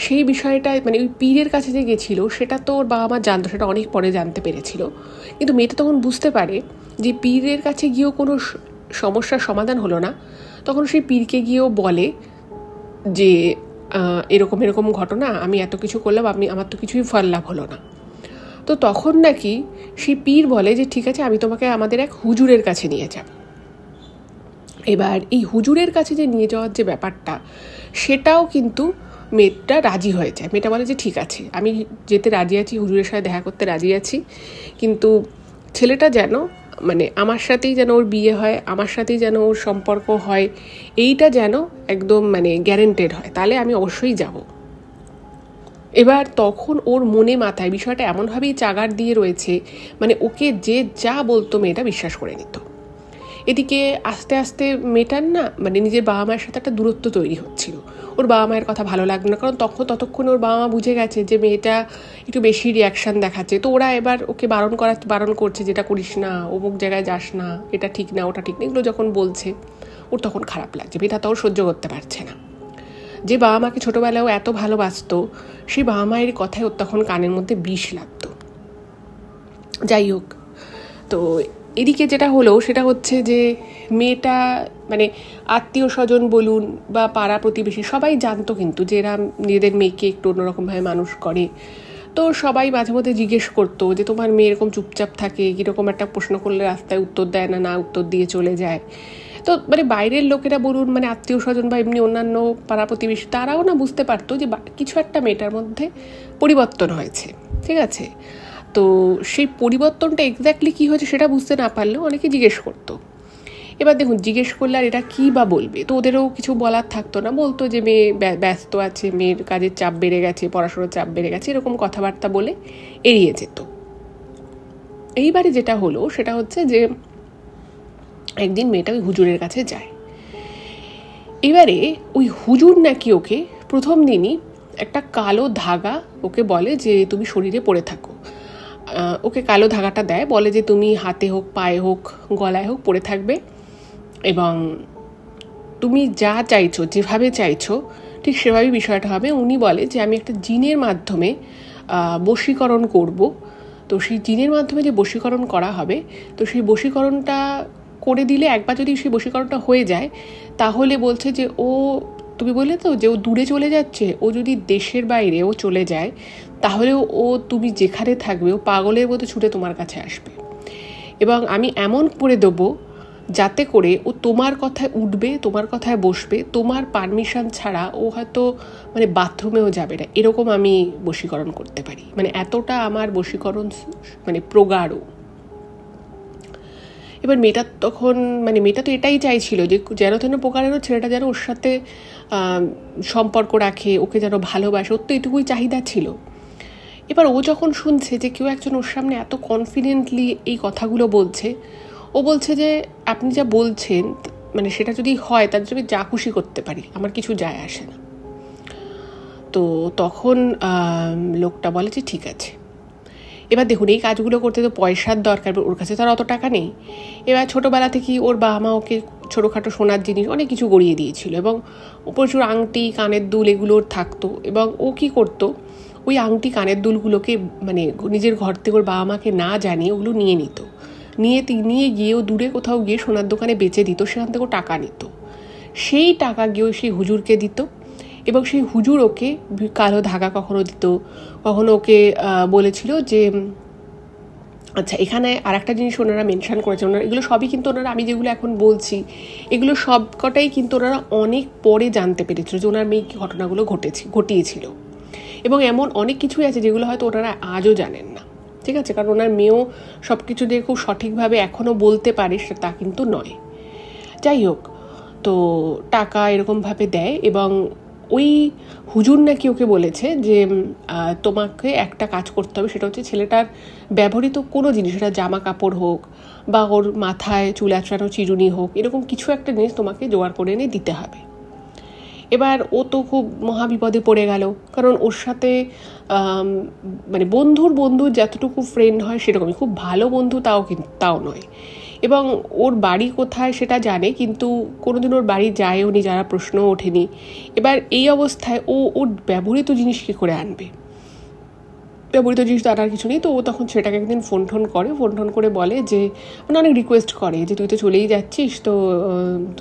সেই বিষয়টা মানে ওই পীরের কাছে যে গেছিলো সেটা তো ওর বাবা মা জানতো, সেটা অনেক পরে জানতে পেরেছিল, কিন্তু মেয়েটা তখন বুঝতে পারে যে পীরের কাছে গিয়েও কোনো সমস্যার সমাধান হলো না। তখন সেই পীরকে গিয়েও বলে যে এরকম ঘটনা, আমি এত কিছু করলাম, আমার তো কিছুই ফল লাভ হলো না। তো তখন নাকি সেই পীর বলে যে ঠিক আছে, আমি তোমাকে আমাদের এক হুজুরের কাছে নিয়ে যাব। এবার এই হুজুরের কাছে যে নিয়ে যাওয়ার যে ব্যাপারটা, সেটাও কিন্তু মেয়েটা রাজি হয়ে যায়। মেয়েটা বলে যে ঠিক আছে, আমি যেতে রাজি আছি, হুজুরের সাথে দেখা করতে রাজি আছি, কিন্তু ছেলেটা যেন মানে আমার সাথেই যেন ওর বিয়ে হয়, আমার সাথেই যেন ওর সম্পর্ক হয়, এইটা যেন একদম মানে গ্যারেন্টেড হয়, তাহলে আমি অবশ্যই যাব। এবার তখন ওর মনে মাথায় বিষয়টা এমনভাবেই চাগার দিয়ে রয়েছে, মানে ওকে যে যা বলতো মেয়েটা বিশ্বাস করে নিত। এদিকে আস্তে আস্তে মেয়েটার না মানে নিজের বাবা মায়ের সাথে একটা দূরত্ব তৈরি হচ্ছিল। ওর বাবা মায়ের কথা ভালো লাগলো না, কারণ ততক্ষণে ওর বাবা মা বুঝে গেছে যে মেয়েটা একটু বেশি রিয়াকশান দেখাচ্ছে। তো ওরা এবার ওকে বারণ করছে, যেটা করিস না, অমুক জায়গায় যাস না, এটা ঠিক না, ওটা ঠিক না, এগুলো যখন বলছে ওর তখন খারাপ লাগছে। মেয়েটা তো ওর সহ্য করতে পারছে না। যে বাবা মাকে ছোটোবেলায় এত ভালোবাসত, সেই বাবা মায়ের কথায় ওর তখন কানের মধ্যে বিষ লাগতো। যাই হোক, তো এদিকে যেটা হলো সেটা হচ্ছে যে মেয়েটা মানে আত্মীয় স্বজন বলুন বা পাড়া প্রতিবেশী সবাই জানতো কিন্তু যে এরা নিজেদের মেয়েকে একটু অন্যরকমভাবে মানুষ করে। তো সবাই মাঝে মধ্যে জিজ্ঞেস করতো যে তোমার মেয়ে এরকম চুপচাপ থাকে, কীরকম একটা প্রশ্ন করলে রাস্তায় উত্তর দেয় না, উত্তর দিয়ে চলে যায়। তো মানে বাইরের লোকেরা বলুন, মানে আত্মীয় স্বজন বা এমনি অন্যান্য পাড়া প্রতিবেশী, তারাও না বুঝতে পারতো যে কিছু একটা মেয়েটার মধ্যে পরিবর্তন হয়েছে, ঠিক আছে। তো সেই পরিবর্তনটা এক্স্যাক্টলি কী হয়েছে সেটা বুঝতে না পারলেও অনেকে জিজ্ঞেস করতো। এবার দেখুন, জিজ্ঞেস করলে আর এটা কী বা বলবে, তো ওদেরও কিছু বলার থাকতো না, বলতো যে মেয়ে ব্যস্ত আছে, মেয়ের কাজের চাপ বেড়ে গেছে, পড়াশোনার চাপ বেড়ে গেছে, এরকম কথাবার্তা বলে এড়িয়ে যেত। এইবারে যেটা হলো সেটা হচ্ছে যে একদিন মেয়েটা ওই হুজুরের কাছে যায়। এবারে ওই হুজুর নাকি ওকে প্রথম দিনই একটা কালো ধাগা ওকে বলে যে তুমি শরীরে পরে থাকো। ওকে কালো ধাগাটা দেয়, বলে যে তুমি হাতে হোক, পায়ে হোক, গলায় হোক পরে থাকবে, এবং তুমি যা চাইছো, যেভাবে চাইছো ঠিক সেভাবেই বিষয়টা হবে। উনি বলে যে আমি একটা জিনের মাধ্যমে বশীকরণ করব। তো সেই জিনের মাধ্যমে যে বশীকরণ করা হবে, তো সেই বশীকরণটা করে দিলে একবার যদি সেই বশীকরণটা হয়ে যায়, তাহলে বলছে যে তুমি বললে তো যে ও দূরে চলে যাচ্ছে, ও যদি দেশের বাইরে ও চলে যায়, তাহলেও তুমি যেখানে থাকবে ও পাগলের মতো ছুটে তোমার কাছে আসবে, এবং আমি এমন করে দেবো যাতে করে ও তোমার কথায় উঠবে, তোমার কথায় বসবে, তোমার পারমিশন ছাড়া ও হয়তো মানে বাথরুমেও যাবে না, এরকম আমি বশীকরণ করতে পারি। মানে এতটা আমার বশীকরণ মানে প্রগাঢ়। এবার মেয়েটা তো এটাই চাইছিল যে যেন তেন প্রকারেরও ছেলেটা যেন ওর সাথে সম্পর্ক রাখে, ওকে যেন ভালোবাসে, ওর তো এটুকুই চাহিদা ছিল। এবার ও যখন শুনছে যে কেউ একজন ওর সামনে এত কনফিডেন্টলি এই কথাগুলো বলছে, ও বলছে যে আপনি যা বলছেন মানে সেটা যদি হয় তার জন্য যা খুশি করতে পারি, আমার কিছু যায় আসে না। তো তখন লোকটা বলে যে ঠিক আছে। এবার দেখুন, এই কাজগুলো করতে তো পয়সার দরকার, ওর কাছে তো আর অত টাকা নেই। এবার ছোটোবেলা থেকেই ওর বাবা মা ওকে ছোটোখাটো সোনার জিনিস অনেক কিছু গড়িয়ে দিয়েছিল, এবং প্রচুর আংটি, কানের দুল এগুলো ওর থাকতো। এবং ও কী করতো, ওই আংটি, কানের দুলগুলোকে মানে নিজের ঘর থেকে ওর বাবা মাকে না জানিয়ে ওগুলো নিয়ে নিত, নিয়ে গিয়েও দূরে কোথাও গিয়ে সোনার দোকানে বেচে দিত, সেখান থেকেও টাকা নিত। সেই টাকা গিয়েও সেই হুজুরকে দিত, এবং সেই হুজুর ওকে কালো ধাগা কখনো দিত, কখনো ওকে বলেছিল যে আচ্ছা, এখানে আর একটা জিনিস ওনারা মেনশন করেছে, ওনারা এগুলো সবই কিন্তু ওনারা, আমি যেগুলো এখন বলছি এগুলো সবকটাই কিন্তু ওনারা অনেক পরে জানতে পেরেছিল যে ওনার মেয়ে কী ঘটনাগুলো ঘটিয়েছিল, এবং এমন অনেক কিছুই আছে যেগুলো হয়তো ওনারা আজও জানেন না, ঠিক আছে। কারণ ওনার মেয়েও সব কিছু দিয়ে খুব সঠিকভাবে এখনও বলতে পারে তা কিন্তু নয়। যাই হোক, তো টাকা এরকমভাবে দেয়, এবং ওই হুজুর নাকি ওকে বলেছে যে তোমাকে একটা কাজ করতে হবে, সেটা হচ্ছে ছেলেটার ব্যবহৃত কোনো জিনিস, সেটা জামা কাপড় হোক বা ওর মাথায় চুল আঁচড়ানো চিরুনি হোক, এরকম কিছু একটা জিনিস তোমাকে জোগাড় করে এনে দিতে হবে। এবার ও তো খুব মহাবিপদে পড়ে গেল, কারণ ওর সাথে মানে বন্ধুর যতটুকু ফ্রেন্ড হয় সেরকমই, খুব ভালো বন্ধু তাও নয়। এবং ওর বাড়ি কোথায় সেটা জানে, কিন্তু কোনোদিন ওর বাড়ি যায়ও নি, যারা প্রশ্নও ওঠেনি। এবার এই অবস্থায় ওর ব্যবহৃত জিনিস কী করে আনবে, ব্যবহৃত জিনিস তো আনার কিছু নেই। তো ও তখন সেটাকে একদিন ফোন টোন করে বলে যে মানে অনেক রিকোয়েস্ট করে যে তুই তো চলেই যাচ্ছিস, তো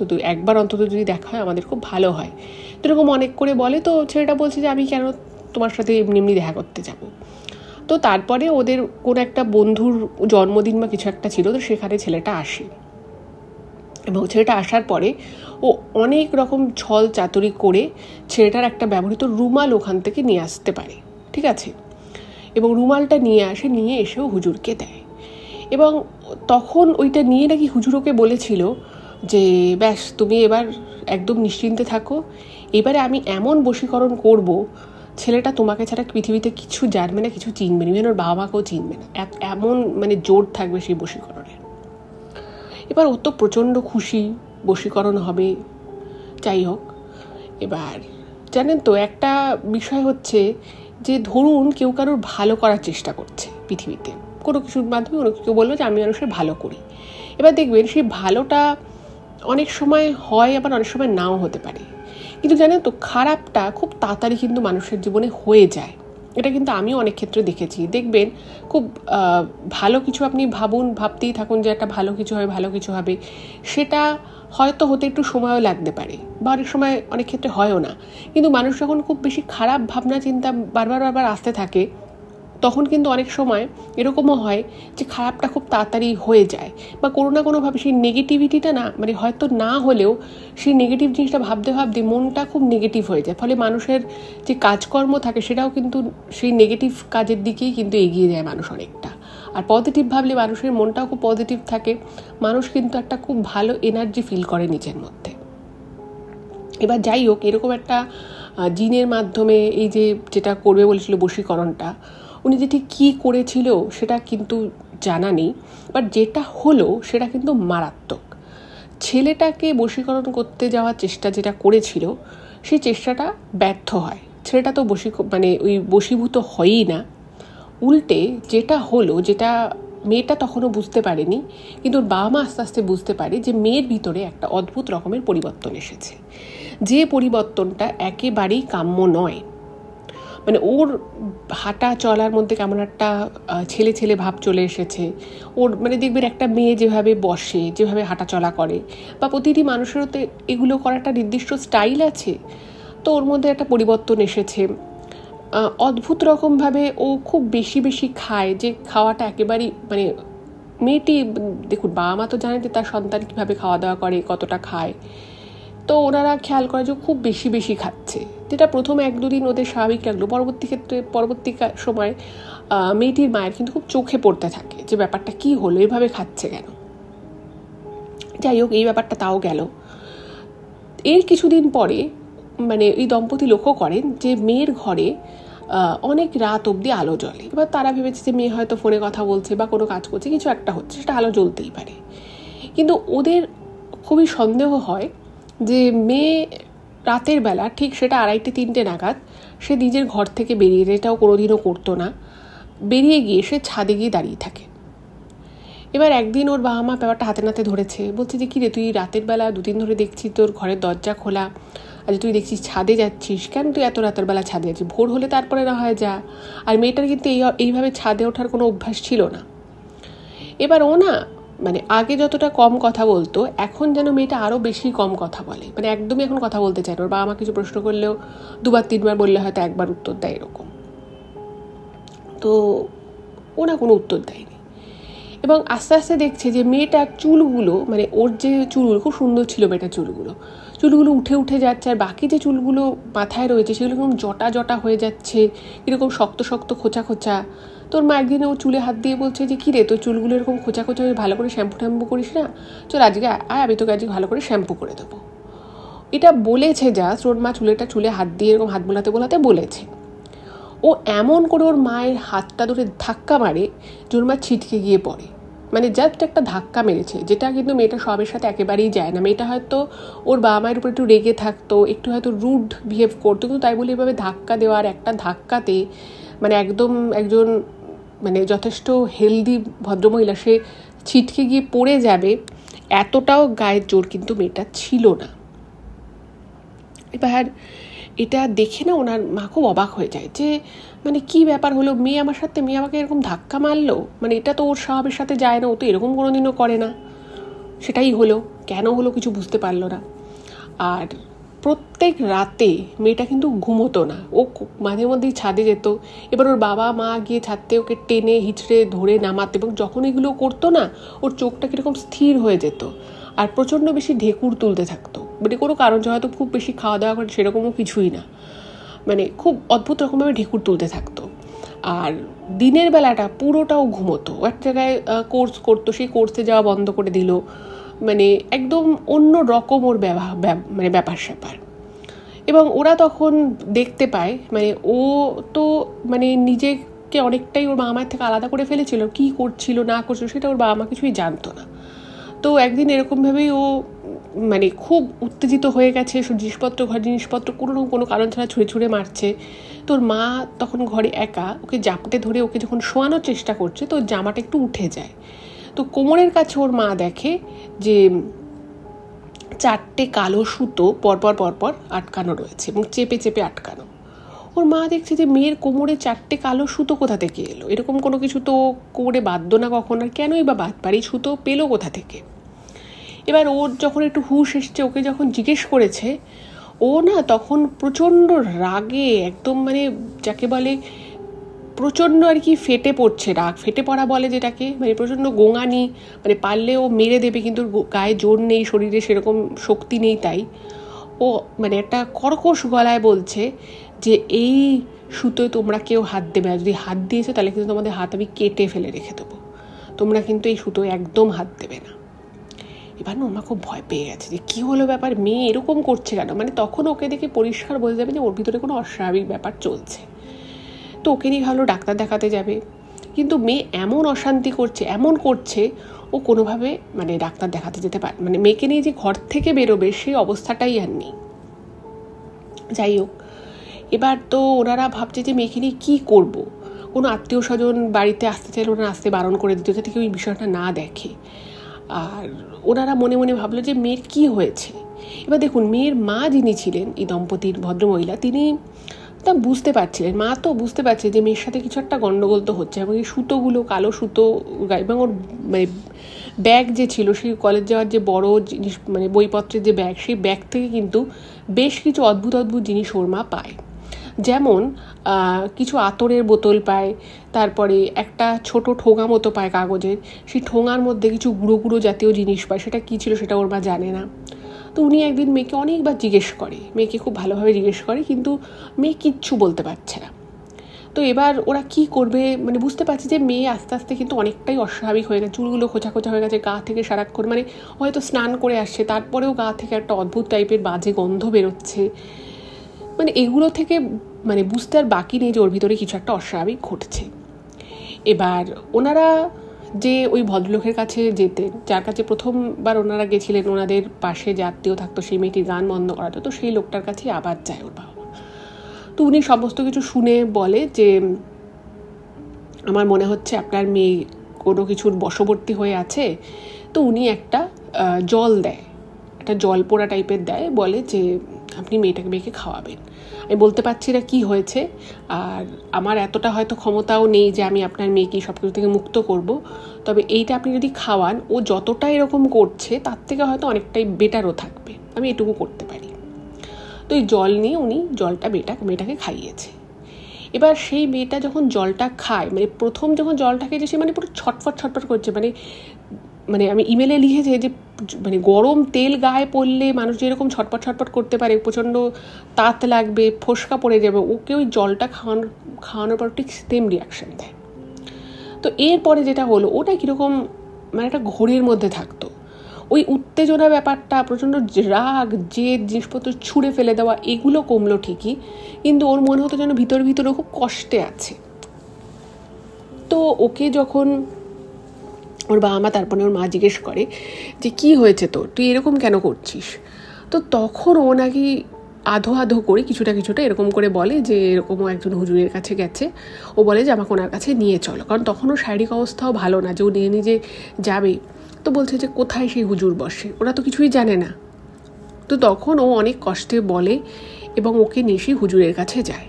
তুই একবার অন্তত যদি দেখা হয় আমাদের খুব ভালো হয়, তো এরকম অনেক করে বলে। তো ছেলেটা বলছে যে আমি কেন তোমার সাথে এমনি দেখা করতে যাব। তো তারপরে ওদের কোনো একটা বন্ধুর জন্মদিন বা কিছু একটা ছিল, তো সেখানে ছেলেটা আসে, এবং ছেলেটা আসার পরে ও অনেক রকম ছল চাতুরি করে ছেলেটার একটা ব্যবহৃত রুমাল ওখান থেকে নিয়ে আসতে পারে, ঠিক আছে। এবং রুমালটা নিয়ে এসেও হুজুরকে দেয়, এবং তখন ওইটা নিয়ে নাকি হুজুর ওকে বলেছিল যে ব্যাস তুমি এবার একদম নিশ্চিন্তে থাকো, এবারে আমি এমন বশীকরণ করব ছেলেটা তোমাকে ছাড়া পৃথিবীতে কিছু জানবে না, কিছু চিনবে না, ওর বাবা মাকেও চিনবে না, এমন মানে জোর থাকবে সেই বশীকরণের। এবার ও তো প্রচণ্ড খুশি, বশীকরণ হবে, যাই হোক। এবার জানেন তো একটা বিষয় হচ্ছে যে ধরুন কেউ কারোর ভালো করার চেষ্টা করছে পৃথিবীতে, কোনো কিছুর মাধ্যমে কোনো কেউ বললো যে আমি মানুষের ভালো করি। এবার দেখবেন সেই ভালোটা অনেক সময় হয়, আবার অনেক সময় নাও হতে পারে। কিন্তু জানেন তো খারাপটা খুব তাড়াতাড়ি কিন্তু মানুষের জীবনে হয়ে যায়। এটা কিন্তু আমিও অনেক ক্ষেত্রে দেখেছি। দেখবেন খুব ভালো কিছু আপনি ভাবতেই থাকুন যে একটা ভালো কিছু হবে, ভালো কিছু হবে, সেটা হয়তো হতে একটু সময়ও লাগতে পারে, বা অনেক সময় অনেক ক্ষেত্রে হয়ও না। কিন্তু মানুষ যখন খুব বেশি খারাপ ভাবনা চিন্তা বারবার আসতে থাকে, তখন কিন্তু অনেক সময় এরকমও হয় যে খারাপটা খুব তাড়াতাড়ি হয়ে যায়, বা কোনো না কোনোভাবে সেই নেগেটিভিটিটা না, মানে হয়তো না হলেও সেই নেগেটিভ জিনিসটা ভাবতে ভাবতে মনটা খুব নেগেটিভ হয়ে যায়। ফলে মানুষের যে কাজকর্ম থাকে সেটাও কিন্তু সেই নেগেটিভ কাজের দিকেই কিন্তু এগিয়ে যায় মানুষ অনেকটা। আর পজিটিভ ভাবলে মানুষের মনটাও খুব পজিটিভ থাকে, মানুষ কিন্তু একটা খুব ভালো এনার্জি ফিল করে নিজের মধ্যে। এবার যাই হোক, এরকম একটা জিনের মাধ্যমে এই যেটা করবে বলেছিল বশীকরণটা, উনি যে ঠিক কী করেছিল সেটা কিন্তু জানা নেই, বাট যেটা হলো সেটা কিন্তু মারাত্মক। ছেলেটাকে বশীকরণ করতে যাওয়ার চেষ্টা যেটা করেছিল, সেই চেষ্টাটা ব্যর্থ হয়। ছেলেটা তো ওই বশীভূত হয়ই না। উল্টে যেটা হলো, যেটা মেয়েটা তখনও বুঝতে পারেনি, কিন্তু ওর বাবা মা আস্তে আস্তে বুঝতে পারে যে মেয়ের ভিতরে একটা অদ্ভুত রকমের পরিবর্তন এসেছে, যে পরিবর্তনটা একেবারেই কাম্য নয়। মানে ওর হাঁটা চলার মধ্যে কেমন একটা ছেলে ছেলে ভাব চলে এসেছে। ওর মানে দেখবেন একটা মেয়ে যেভাবে বসে, যেভাবে হাঁটা চলা করে, বা প্রতিটি মানুষেরও তো এগুলো করার একটা নির্দিষ্ট স্টাইল আছে, তো ওর মধ্যে একটা পরিবর্তন এসেছে। অদ্ভুত রকমভাবে ও খুব বেশি বেশি খায়, যে খাওয়াটা একেবারেই মানে মেয়েটি, দেখুন বাবা মা তো জানে যে তার সন্তান কীভাবে খাওয়া দাওয়া করে, কতটা খায়, তো ওনারা খেয়াল করে যে খুব বেশি বেশি খাচ্ছে, যেটা প্রথম 1-2 দিন ওদের স্বাভাবিক লাগলো। পরবর্তী সময় মেয়েটির মায়ের কিন্তু খুব চোখে পড়তে থাকে যে ব্যাপারটা কি হলো, এভাবে খাচ্ছে কেন। যাই হোক, এই ব্যাপারটা তাও গেল। এর কিছুদিন পরে মানে এই দম্পতি লক্ষ্য করেন যে মেয়ের ঘরে অনেক রাত অবধি আলো জ্বলে। এবার তারা ভেবেছে যে মেয়ে হয়তো ফোনে কথা বলছে বা কোনো কাজ করছে, কিছু একটা হচ্ছে, সেটা আলো জ্বলতেই পারে। কিন্তু ওদের খুবই সন্দেহ হয় যে মেয়ে রাতের বেলা ঠিক সেটা 2:30-3টে নাগাদ সে নিজের ঘর থেকে বেরিয়ে, যেটাও কোনোদিনও করতো না, বেরিয়ে গিয়ে সে ছাদে গিয়ে দাঁড়িয়ে থাকে। এবার একদিন ওর বাবা মা ব্যাপারটা হাতে নাতে ধরেছে, বলছে যে কিরে তুই রাতের বেলা 2 দিন ধরে দেখছি তোর ঘরের দরজা খোলা, আজ তুই দেখছিস ছাদে যাচ্ছিস, কেন তুই এত রাতের বেলা ছাদে যাচ্ছিস? ভোর হলে তারপরে না হয় যা। আর মেয়েটার কিন্তু এইভাবে ছাদে ওঠার কোনো অভ্যাস ছিল না। এবার ও না মানে আগে যতটা কম কথা বলতো, এখন যেন মেয়েটা আরও বেশি কম কথা বলে, মানে একদমই এখন কথা বলতে চায় না। ওর বাবা মা কিছু প্রশ্ন করলেও 2-3বার বললে হয়তো 1বার উত্তর দেয়, এরকম। তো ও না কোনো উত্তর দেয়নি। এবং আস্তে আস্তে দেখছে যে মেয়েটার চুলগুলো, মানে ওর যে চুলগুলো খুব সুন্দর ছিল, মেয়েটার চুলগুলো উঠে উঠে যাচ্ছে, আর বাকি যে চুলগুলো মাথায় রয়েছে সেগুলো এরকম জটা জটা হয়ে যাচ্ছে, এরকম শক্ত শক্ত খোঁচা খোঁচা। তোর মা একদিন ও চুলে হাত দিয়ে বলছে যে কিরে তোর চুলগুলো এরকম খোঁচা খোঁচা হয়ে, ভালো করে শ্যাম্পু করিস না, চল আজকে আমি তোকে আজকে ভালো করে শ্যাম্পু করে দেবো। এটা বলেছে যা, ওর মা চুলে হাত দিয়ে এরকম হাত বোলাতে বলেছে। ও এমন করে ওর মায়ের হাতটা ধরে ধাক্কা মারে যে ওর মা ছিটকে গিয়ে পড়ে। মানে জাস্ট একটা ধাক্কা মেরেছে, যেটা কিন্তু মেয়েটা সবের সাথে একেবারেই যায় না। মেয়েটা হয়তো ওর বাবা মায়ের উপর একটু রেগে থাকতো, একটু হয়তো রুড বিহেভ করতো, কিন্তু তাই বলে এভাবে ধাক্কা দেওয়ার, একটা ধাক্কাতে মানে একদম একজন মানে যথেষ্ট হেলদি ভদ্রমহিলা সে ছিটকে গিয়ে পড়ে যাবে, এতটাও গায়ের জোর কিন্তু মেয়েটা ছিল না। এবার এটা দেখে না ওনার মা খুব অবাক হয়ে যায় যে মানে কি ব্যাপার হলো, মেয়ে আমাকে এরকম ধাক্কা মারলো, মানে এটা তো ওর স্বভাবের সাথে যায় না, ও তো এরকম কোনোদিনও করে না। সেটাই হলো, কেন হলো কিছু বুঝতে পারলো না। আর প্রত্যেক রাতে মেয়েটা কিন্তু ঘুমোতো না, ও মাঝে মধ্যেই ছাদে যেত। এবার ওর বাবা মা গিয়ে ছাদতে ওকে টেনে হিচড়ে ধরে নামাতে, এবং যখন এগুলো করতো না ওর চোখটা কীরকম স্থির হয়ে যেত, আর প্রচণ্ড বেশি ঢেকুর তুলতে থাকতো। মানে কোনো কারণ, হয়তো খুব বেশি খাওয়া দাওয়া করে সেরকমও কিছুই না, মানে খুব অদ্ভুত রকমভাবে ঢেকুর তুলতে থাকতো। আর দিনের বেলাটা পুরোটাও ঘুমোতো। এক জায়গায় কোর্স করতো, সেই কোর্সে যাওয়া বন্ধ করে দিল, মানে একদম অন্য রকম ওর মানে ব্যাপার স্যাপার। এবং ওরা তখন দেখতে পায় মানে ও তো মানে নিজেকে অনেকটাই ওর বাবা মায়ের থেকে আলাদা করে ফেলেছিল, কী করছিল না করছিল সেটা ওর বাবা মা কিছুই জানতো না। তো একদিন এরকমভাবেই ও মানে খুব উত্তেজিত হয়ে গেছে, ঘর জিনিসপত্র কোনো কারণ ছাড়া ছুঁড়ে ছুঁড়ে মারছে। তোর মা তখন ঘরে একা, ওকে জাপটে ধরে ওকে যখন শোয়ানোর চেষ্টা করছে তো জামাটা একটু উঠে যায়। তো কোমরের কাছে ওর মা দেখে যে 4টে কালো সুতো পরপর আটকানো রয়েছে এবং চেপে চেপে আটকানো। ওর মা দেখছে যে মেয়ের কোমরে 4টে কালো সুতো কোথা থেকে এলো, এরকম কোনো কিছু তো কোমরে বাঁধতো না কখন, আর কেনই বা বাঁধ পারি, সুতো পেলো কোথা থেকে। এবার ওর যখন একটু হুঁশ এসছে, ওকে যখন জিজ্ঞেস করেছে, ও না তখন প্রচণ্ড রাগে একদম মানে যাকে বলে প্রচণ্ড আর কি ফেটে পড়ছে, রাগ ফেটে পড়া বলে যেটাকে, মানে প্রচণ্ড গোঙানি, মানে পারলে ও মেরে দেবে কিন্তু গায়ে জোর নেই, শরীরে সেরকম শক্তি নেই। তাই ও মানে একটা কর্কশ গলায় বলছে যে এই সুতোয় তোমরা কেউ হাত দেবে না, যদি হাত দিয়েছো তাহলে কিন্তু তোমাদের হাত আমি কেটে ফেলে রেখে দেবো, তোমরা কিন্তু এই সুতোয় একদম হাত দেবে না। এবার না খুব ভয় পেয়ে গেছে যে কী হলো ব্যাপার, মেয়ে এরকম করছে কেন, মানে তখন ওকে দেখে পরিষ্কার বোঝা যাবে যে ওর ভিতরে কোনো অস্বাভাবিক ব্যাপার চলছে। তো ওকে নিয়ে ভালো ডাক্তার দেখাতে যাবে, কিন্তু মেয়ে এমন অশান্তি করছে, এমন করছে, ও কোনোভাবে মানে ডাক্তার দেখাতে যেতে পারে, মানে মেয়েকে নিয়ে যে ঘর থেকে বেরোবে সেই অবস্থাটাই আর নেই। যাই হোক, এবার তো ওনারা ভাবছে যে মেয়েকে নিয়ে কী করবো, কোনো আত্মীয় স্বজন বাড়িতে আসতে চাইলে ওনারা আসতে বারণ করে দিত যাতে কেউ এই বিষয়টা না দেখে। আর ওনারা মনে মনে ভাবলো যে মেয়ের কী হয়েছে। এবার দেখুন, মেয়ের মা যিনি ছিলেন, এই দম্পতির ভদ্রমহিলা, তিনি তা বুঝতে পারছিলেন, মা তো বুঝতে পারছে যে মেয়ের সাথে কিছু একটা গণ্ডগোল তো হচ্ছে, এবং এই সুতোগুলো কালো সুতো এবং ওর মানে ব্যাগ যে ছিল, সেই কলেজ যাওয়ার যে বড় জিনিস মানে বইপত্রের যে ব্যাগ, সেই ব্যাগ থেকে কিন্তু বেশ কিছু অদ্ভুত জিনিস ওর মা পায়। যেমন কিছু আতরের বোতল পায়, তারপরে একটা ছোট ঠোঙা মতো পায় কাগজের, সেই ঠোঙার মধ্যে কিছু গুঁড়ো গুঁড়ো জাতীয় জিনিস পায়, সেটা কী ছিল সেটা ওর মা জানে না। তো উনি একদিন মেয়েকে অনেকবার জিজ্ঞেস করে, মেয়েকে খুব ভালোভাবে জিজ্ঞেস করে, কিন্তু মেয়ে কিচ্ছু বলতে পারছে না। তো এবার ওরা কি করবে, মানে বুঝতে পারছে যে মেয়ে আস্তে আস্তে কিন্তু অনেকটাই অস্বাভাবিক হয়ে গেছে, চুলগুলো খোঁচা খোঁচা হয়ে গেছে, গা থেকে সারাক্ষণ মানে হয়তো স্নান করে আসছে তারপরেও গা থেকে একটা অদ্ভুত টাইপের বাজে গন্ধ বেরোচ্ছে, মানে এগুলো থেকে মানে বুঝতে আর বাকি নেই যে ওর ভিতরে কিছু একটা অস্বাভাবিক ঘটছে। এবার ওনারা যে ওই ভদ্রলোকের কাছে যেতেন, যার কাছে প্রথমবার ওনারা গেছিলেন, ওনাদের পাশে যে আত্মীয় থাকতো সেই মেয়েটির গান বন্ধ করাতো, তো সেই লোকটার কাছেই আবার যায় ওর বাবা। তো উনি সমস্ত কিছু শুনে বলে যে আমার মনে হচ্ছে আপনার মেয়ে কোনো কিছুর বশবর্তী হয়ে আছে। তো উনি একটা জল দেয়, একটা জল পোড়া টাইপের দেয়, বলে যে আপনি মেয়েকে খাওয়াবেন। আমি বলতে পারছি না কী হয়েছে, আর আমার এতটা হয়তো ক্ষমতাও নেই যে আমি আপনার মেয়েকে সব কিছু থেকে মুক্ত করব, তবে এইটা আপনি যদি খাওয়ান, ও যতটা এরকম করছে তার থেকে হয়তো অনেকটাই বেটারও থাকবে, আমি এটুকু করতে পারি। তো এই জল নিয়ে উনি জলটা মেয়েটাকে খাইয়েছে। এবার সেই মেয়েটা যখন জলটা খায়, মানে প্রথম যখন জলটা খেয়েছে সে মানে পুরো ছটফট করছে, মানে আমি ইমেলে লিখেছে যে মানে গরম তেল গায়ে পড়লে মানুষ যেরকম ছটফট করতে পারে, প্রচণ্ড তাত লাগবে, ফোসকা পড়ে যাবে, ওকে ওই জলটা খাওয়ানোর পর ঠিক সেম রিয়াকশান দেয়। তো এরপরে যেটা হলো, ওটা কীরকম মানে একটা ঘোরের মধ্যে থাকতো, ওই উত্তেজনা ব্যাপারটা, প্রচণ্ড রাগ, যে জিনিসপত্র ছুঁড়ে ফেলে দেওয়া, এগুলো কমলো ঠিকই, কিন্তু ওর মনে হতো যেন ভিতরে খুব কষ্টে আছে। তো ওকে যখন ওর বাবা মা, তারপরে ওর মা জিজ্ঞেস করে যে কি হয়েছে তোর, তুই এরকম কেন করছিস, তো তখন ও নাকি আধো করে কিছুটা এরকম করে বলে যে এরকমও একজন হুজুরের কাছে গেছে, ও বলে যে আমাকে ওনার কাছে নিয়ে চলো, কারণ তখন ওর শারীরিক অবস্থাও ভালো না যে ও নিজে যাবে। তো বলছে যে কোথায় সেই হুজুর বসে, ওরা তো কিছুই জানে না। তো তখন ও অনেক কষ্টে বলে এবং ওকে নিয়ে সেই হুজুরের কাছে যায়।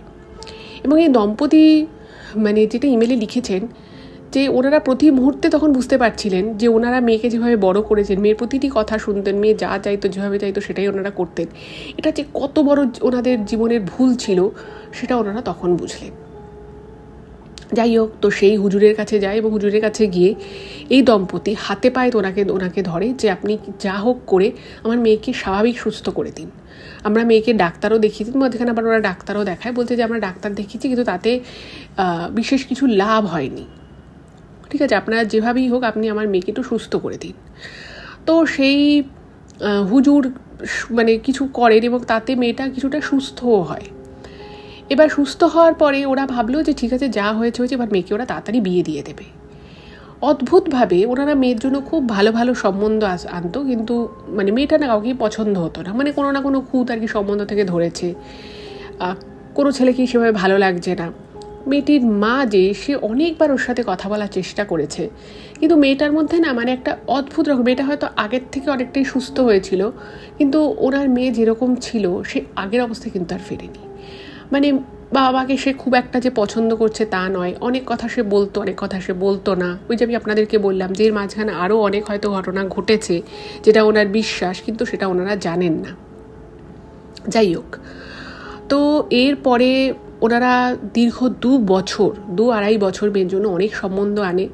এবং এই দম্পতি মানে যেটা ইমেলে লিখেছেন যে ওনারা প্রতি মুহূর্তে তখন বুঝতে পারছিলেন যে ওনারা মেয়েকে যেভাবে বড় করেছেন, মেয়ের প্রতিটি কথা শুনতেন, মেয়ে যা চাইতো যেভাবে চাইতো সেটাই ওনারা করতেন, এটা যে কত বড় ওনাদের জীবনের ভুল ছিল সেটা ওনারা তখন বুঝলেন। যাই হোক, তো সেই হুজুরের কাছে যায় এবং হুজুরের কাছে গিয়ে এই দম্পতি হাতে পায়ে ওনাকে ধরে যে আপনি যা হোক করে আমার মেয়েকে স্বাভাবিক সুস্থ করে দিন। আমরা মেয়েকে ডাক্তারও দেখিয়েছি, মাঝখানে আবার ওরা ডাক্তারও দেখায়, বলছে যে আমরা ডাক্তার দেখিয়েছি কিন্তু তাতে বিশেষ কিছু লাভ হয়নি, ঠিক আছে আপনারা যেভাবেই হোক আপনি আমার মেয়েকে একটু সুস্থ করে দিন। তো সেই হুজুর মানে কিছু করেন এবং তাতে মেয়েটা কিছুটা সুস্থও হয়। এবার সুস্থ হওয়ার পরে ওরা ভাবলো যে ঠিক আছে যা হয়েছে এবার মেয়েকে ওরা তাড়াতাড়ি বিয়ে দিয়ে দেবে। অদ্ভুতভাবে ওনারা মেয়ের জন্য খুব ভালো ভালো সম্বন্ধ আনতো, কিন্তু মানে মেয়েটা না কাউকেই পছন্দ হতো না, মানে কোনো না কোনো খুঁত আর কি সম্বন্ধ থেকে ধরেছে, কোনো ছেলেকেই সেভাবে ভালো লাগছে না। মেয়েটির মা যে সে অনেকবার ওর সাথে কথা বলার চেষ্টা করেছে, কিন্তু মেয়েটার মধ্যে না মানে একটা অদ্ভুত রকম, মেয়েটা হয়তো আগের থেকে অনেকটাই সুস্থ হয়েছিল, কিন্তু ওনার মেয়ে যেরকম ছিল সে আগের অবস্থায় কিন্তু আর ফেরেনি। মানে বাবাকে সে খুব একটা যে পছন্দ করছে তা নয়, অনেক কথা সে বলতো, অনেক কথা সে বলতো না। ওই যে আমি আপনাদেরকে বললাম যে এর মাঝখানে আরও অনেক হয়তো ঘটনা ঘটেছে যেটা ওনার বিশ্বাস, কিন্তু সেটা ওনারা জানেন না। যাই হোক, তো এরপরে ওনারা দীর্ঘ 2-2.5 বছর মেয়ের জন্য অনেক সম্বন্ধ আনে,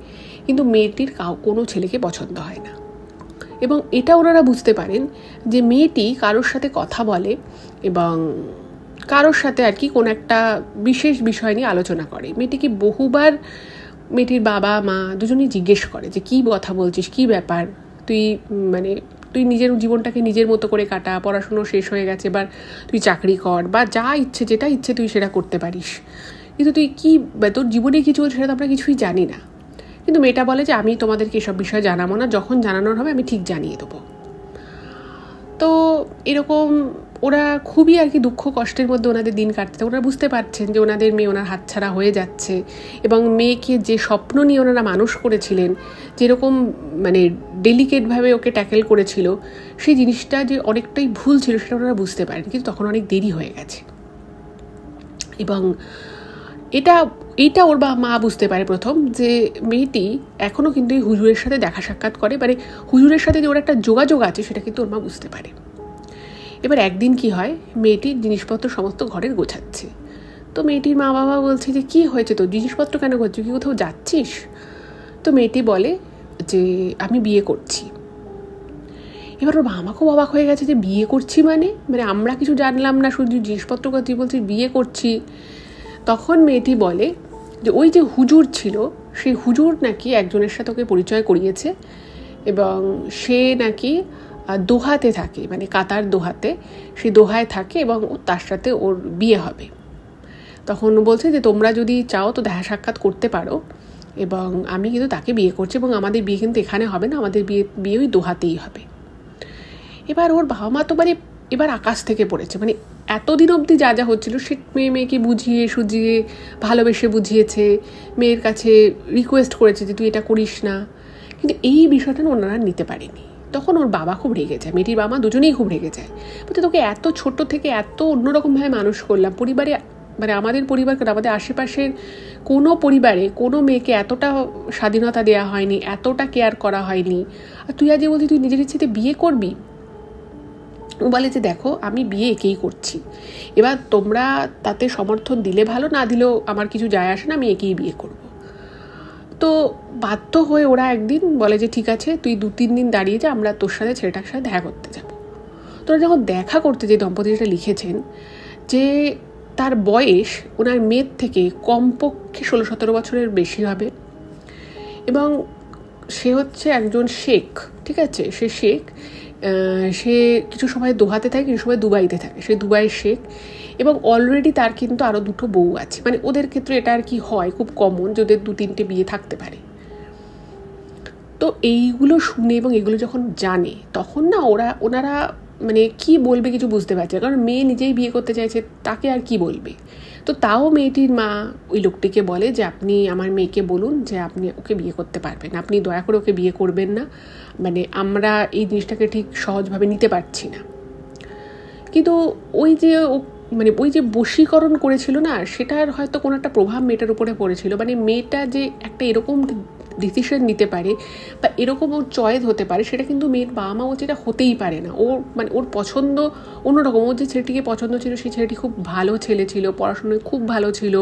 কিন্তু মেয়েটির কোনো ছেলেকে পছন্দ হয় না। এবং এটা ওনারা বুঝতে পারেন যে মেয়েটি কারোর সাথে কথা বলে এবং কারোর সাথে আর কি কোনো একটা বিশেষ বিষয় নিয়ে আলোচনা করে। মেয়েটিকে বহুবার মেয়েটির বাবা মা দুজনেই জিজ্ঞেস করে যে কী কথা বলছিস, কী ব্যাপার, তুই নিজের জীবনটাকে নিজের মতো করে কাটা, পড়াশুনো শেষ হয়ে গেছে, এবার তুই চাকরি কর, বা যা ইচ্ছে যেটা ইচ্ছে তুই সেটা করতে পারিস, কিন্তু তুই কী তোর জীবনে কী চলছে সেটা তো আমরা কিছুই জানি না। কিন্তু মেয়েটা বলে যে আমি তোমাদেরকে এসব বিষয় জানাবো না, যখন জানানোর হবে আমি ঠিক জানিয়ে দেবো। তো এরকম ওরা খুবই আর কি দুঃখ কষ্টের মধ্যে ওনাদের দিন কাটতে, ওনারা বুঝতে পারছেন যে ওনাদের মেয়ে ওনার হাতছাড়া হয়ে যাচ্ছে, এবং মেয়েকে যে স্বপ্ন নিয়ে ওনারা মানুষ করেছিলেন, যেরকম মানে ডেলিকেটভাবে ওকে ট্যাকেল করেছিল, সেই জিনিসটা যে অনেকটাই ভুল ছিল সেটা ওনারা বুঝতে পারেন, কিন্তু তখন অনেক দেরি হয়ে গেছে। এবং এইটা ওর মা বুঝতে পারে প্রথম, যে মেয়েটি এখনও কিন্তু এই হুজুরের সাথে দেখা সাক্ষাৎ করে, মানে হুজুরের সাথে যে ওর একটা যোগাযোগ আছে সেটা কিন্তু ওর মা বুঝতে পারে। এবার একদিন কি হয়, মেয়েটির জিনিসপত্র সমস্ত ঘরের গোছাচ্ছে। তো মেয়েটির মা বাবা বলছে যে কী হয়েছে, তো জিনিসপত্র কেন করছিস, কি কোথাও যাচ্ছিস? তো মেয়েটি বলে যে আমি বিয়ে করছি। এবার ওর মা খুব অবাক হয়ে গেছে যে বিয়ে করছি মানে আমরা কিছু জানলাম না, শুধু জিনিসপত্র করছি, বলছি বিয়ে করছি। তখন মেয়েটি বলে যে ওই যে হুজুর ছিল, সেই হুজুর নাকি একজনের সাথে ওকে পরিচয় করিয়েছে, এবং সে নাকি দোহাতে থাকে, মানে কাতার দোহাতে, সে দোহায় থাকে, এবং তার সাথে ওর বিয়ে হবে। তখন বলছে যে তোমরা যদি চাও তো দেখা সাক্ষাৎ করতে পারো, এবং আমি কিন্তু তাকে বিয়ে করছি, এবং আমাদের বিয়ে কিন্তু এখানে হবে না, আমাদের বিয়ে ওই দোহাতেই হবে। এবার ওর বাবা মা তো মানে এবার আকাশ থেকে পড়েছে, মানে এতদিন অবধি যা যা হচ্ছিল সে মেয়েকে বুঝিয়ে সুঝিয়ে ভালোবেসে বুঝিয়েছে, মেয়ের কাছে রিকোয়েস্ট করেছে যে তুই এটা করিস না, কিন্তু এই বিষয়টা ওনারা নিতে পারেনি। তখন ওর বাবা খুব রেগে যায়, মেয়েটির বাবা দুজনেই খুব রেগে যায়, বলতে তোকে এত ছোট থেকে এত অন্যরকমভাবে মানুষ করলাম, পরিবারে মানে আমাদের পরিবারকে, আমাদের আশেপাশের কোনো পরিবারে কোনো মেয়েকে এতটা স্বাধীনতা দেওয়া হয়নি, এতটা কেয়ার করা হয়নি, আর তুই আজ বলছি তুই নিজের ইচ্ছেতে বিয়ে করবি। ও বলে যে দেখো আমি বিয়ে একেই করছি, এবার তোমরা তাতে সমর্থন দিলে ভালো, না দিলেও আমার কিছু যায় আসে না, আমি একেই বিয়ে করব। তো বাধ্য হয়ে ওরা একদিন বলে যে ঠিক আছে তুই 2-3 দিন দাঁড়িয়ে যা, আমরা তোর সাথে ছেলেটার সাথে দেখা করতে যাব। তোরা যখন দেখা করতে যে দম্পতি যেটা লিখেছেন যে তার বয়স ওনার মেয়ের থেকে কমপক্ষে 16-17 বছরের বেশি হবে, এবং সে হচ্ছে একজন শেখ, ঠিক আছে, সে শেখ, সে কিছু সময় দোহাতে থাকে, কিছু সময় দুবাইতে থাকে, সে দুবাইয়ের শেখ, এবং অলরেডি তার কিন্তু আরও 2টো বউ আছে, মানে ওদের ক্ষেত্রে এটা আর কি হয় খুব কমন যে ওদের 2-3টে বিয়ে থাকতে পারে। তো এইগুলো শুনে এবং এগুলো যখন জানে তখন না ওনারা মানে কি বলবে কিছু বুঝতে পারছে, কারণ মেয়ে নিজেই বিয়ে করতে চাইছে, তাকে আর কি বলবে। তো তাও মেয়েটির মা ওই লোকটিকে বলে যে আপনি আমার মেয়েকে বলুন যে আপনি ওকে বিয়ে করতে পারবেন, আপনি দয়া করে ওকে বিয়ে করবেন না, মানে আমরা এই জিনিসটাকে ঠিক সহজভাবে নিতে পারছি না। কিন্তু ওই যে বশীকরণ করেছিল না, সেটার হয়তো কোনো একটা প্রভাব মেয়েটার উপরে পড়েছিল, মানে মেয়েটা যে একটা এরকম ডিসিশন নিতে পারে বা এরকম ওর চয়েস হতে পারে, সেটা কিন্তু মেয়ের বাবা মা যেটা হতেই পারে না। ওর পছন্দ অন্যরকম, ওর যে ছেলেটিকে পছন্দ ছিল সেই ছেলেটি খুব ভালো ছেলে ছিল, পড়াশোনায় খুব ভালো ছিল,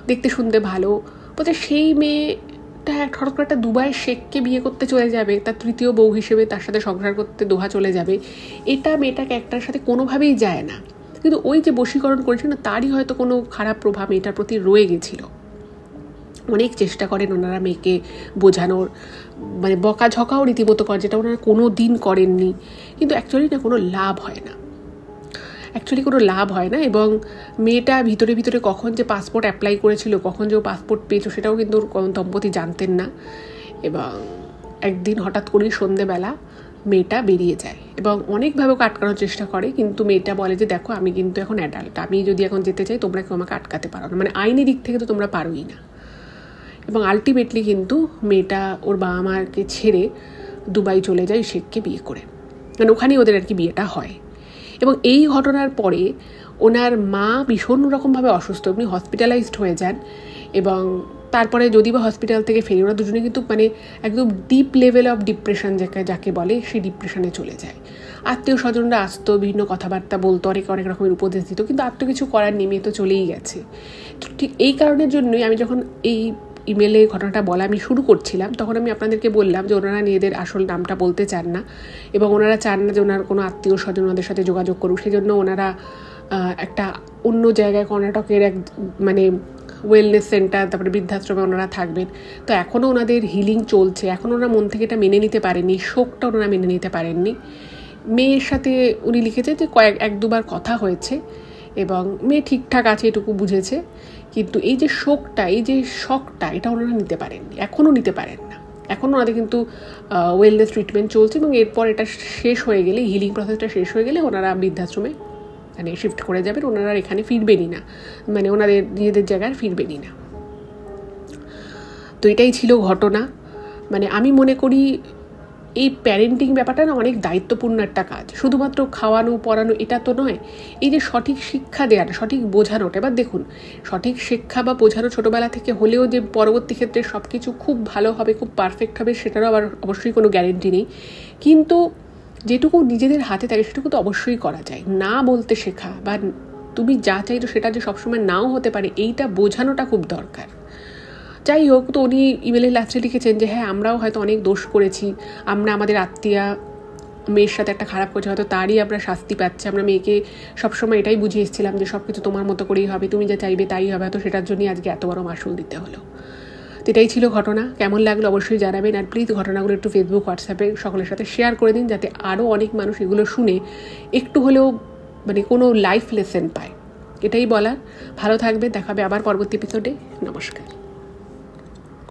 দেখতে শুনতে ভালো, বলছে সেই মেয়েটা হঠাৎ করে একটা দুবাইয়ের শেখকে বিয়ে করতে চলে যাবে, তার 3য় বউ হিসেবে তার সাথে সংসার করতে দোহা চলে যাবে, এটা মেয়েটাকে একটার সাথে কোনোভাবেই যায় না। কিন্তু ওই যে বশীকরণ করেছিল না, তারই হয়তো কোনো খারাপ প্রভাব মেয়েটার প্রতি রয়ে গেছিলো। অনেক চেষ্টা করেন ওনারা মেয়েকে বোঝানোর, মানে বকাঝকাও রীতিমতো করে, যেটা ওনারা কোনো দিন করেননি, কিন্তু অ্যাকচুয়ালি কোনো লাভ হয় না। এবং মেয়েটা ভিতরে ভিতরে কখন যে পাসপোর্ট অ্যাপ্লাই করেছিল, কখন যে ও পাসপোর্ট পেয়েছিল, সেটাও কিন্তু দম্পতি জানতেন না। এবং একদিন হঠাৎ করেই সন্ধেবেলা মেয়েটা বেরিয়ে যায় এবং অনেকভাবে ওকে আটকানোর চেষ্টা করে, কিন্তু মেয়েটা বলে যে দেখো আমি কিন্তু এখন অ্যাডাল্ট, আমি যদি এখন যেতে চাই তোমরা কেউ আমাকে আটকাতে পারো না, মানে আইনি দিক থেকে তো তোমরা পারোই না। এবং আলটিমেটলি কিন্তু মেয়েটা ওর বাবা মাকে ছেড়ে দুবাই চলে যায় শেখকে বিয়ে করে, মানে ওখানেই ওদের আর কি বিয়েটা হয়। এবং এই ঘটনার পরে ওনার মা ভীষণ রকমভাবে অসুস্থ, উনি হসপিটালাইজড হয়ে যান এবং তারপরে যদি বা হসপিটাল থেকে ফেরি ওরা দুজনে কিন্তু মানে একদম ডিপ লেভেল অফ ডিপ্রেশন যাকে বলে সেই ডিপ্রেশনে চলে যায়। আত্মীয় স্বজনরা আসতো, বিভিন্ন কথাবার্তা বলতো, অনেক রকমের উপদেশ দিত, কিন্তু আর তো কিছু করার নেই, মেয়ে তো চলেই গেছে। তো ঠিক এই কারণের জন্যই আমি যখন এই ইমেলে ঘটনাটা বলা আমি শুরু করছিলাম তখন আমি আপনাদেরকে বললাম যে ওনারা নিজেদের আসল নামটা বলতে চান না এবং ওনারা চান না যে ওনার কোনো আত্মীয় স্বজন ওনাদের সাথে যোগাযোগ করুক, সেই জন্য ওনারা একটা অন্য জায়গায় কর্ণাটকের এক মানে ওয়েলনেস সেন্টার, তারপরে বৃদ্ধাশ্রমে ওনারা থাকবেন। তো এখনও ওনাদের হিলিং চলছে, এখনও ওনারা মন থেকে এটা মেনে নিতে পারেননি, শোকটা ওনারা মেনে নিতে পারেননি। মেয়ের সাথে উনি লিখেছে যে এক দুবার কথা হয়েছে এবং মেয়ে ঠিকঠাক আছে এটুকু বুঝেছে, কিন্তু এই যে শোকটা, এই যে শকটা, এটা ওনারা নিতে পারেননি, এখনও নিতে পারেন না। এখনও ওনাদের কিন্তু ওয়েলনেস ট্রিটমেন্ট চলছে এবং এরপর এটা শেষ হয়ে গেলে, হিলিং প্রসেসটা শেষ হয়ে গেলে ওনারা বৃদ্ধাশ্রমে মানে শিফট করে যাবেন, ওনারা এখানে ফিরবেনই না, মানে ওনাদের নিজেদের জায়গায় ফিরবেনই না। তো এটাই ছিল ঘটনা। মানে আমি মনে করি এই প্যারেন্টিং ব্যাপারটা না অনেক দায়িত্বপূর্ণ একটা কাজ, শুধুমাত্র খাওয়ানো পড়ানো এটা তো নয়, এই যে সঠিক শিক্ষা দেওয়াটা, সঠিক বোঝানোটা। এবার দেখুন, সঠিক শিক্ষা বা বোঝানো ছোটোবেলা থেকে হলেও যে পরবর্তী ক্ষেত্রে সব কিছু খুব ভালো হবে, খুব পারফেক্ট হবে, সেটারও আবার অবশ্যই কোনো গ্যারেন্টি নেই, কিন্তু যেটুকু নিজেদের হাতে থাকে সেটুকু তো অবশ্যই করা যায়। না বলতে শেখা বা তুমি যা চাইছো সেটা যে সবসময় নাও হতে পারে, এইটা বোঝানোটা খুব দরকার। যাই হোক, তো উনি ইমেলের লাস্টে লিখেছেন যে হ্যাঁ আমরাও হয়তো অনেক দোষ করেছি, আমরা আমাদের আত্মীয়া মেয়ের সাথে একটা খারাপ করছে, হয়তো তারই আমরা শাস্তি পাচ্ছি। আমরা মেয়েকে সবসময় এটাই বুঝিয়ে এসেছিলাম যে সব কিছু তোমার মতো করেই হবে, তুমি যা চাইবে তাই হবে, হয়তো সেটার জন্যই আজকে এত বড় মাসুল দিতে হলো। তো এটাই ছিল ঘটনা। কেমন লাগলো অবশ্যই জানাবেন, আর প্লিজ ঘটনাগুলো একটু ফেসবুক হোয়াটসঅ্যাপে সকলের সাথে শেয়ার করে দিন, যাতে আরও অনেক মানুষ এগুলো শুনে একটু হলেও মানে কোনো লাইফ লেসন পায়। এটাই বলার। ভালো থাকবে, দেখাবে আবার পরবর্তী এপিসোডে। নমস্কার।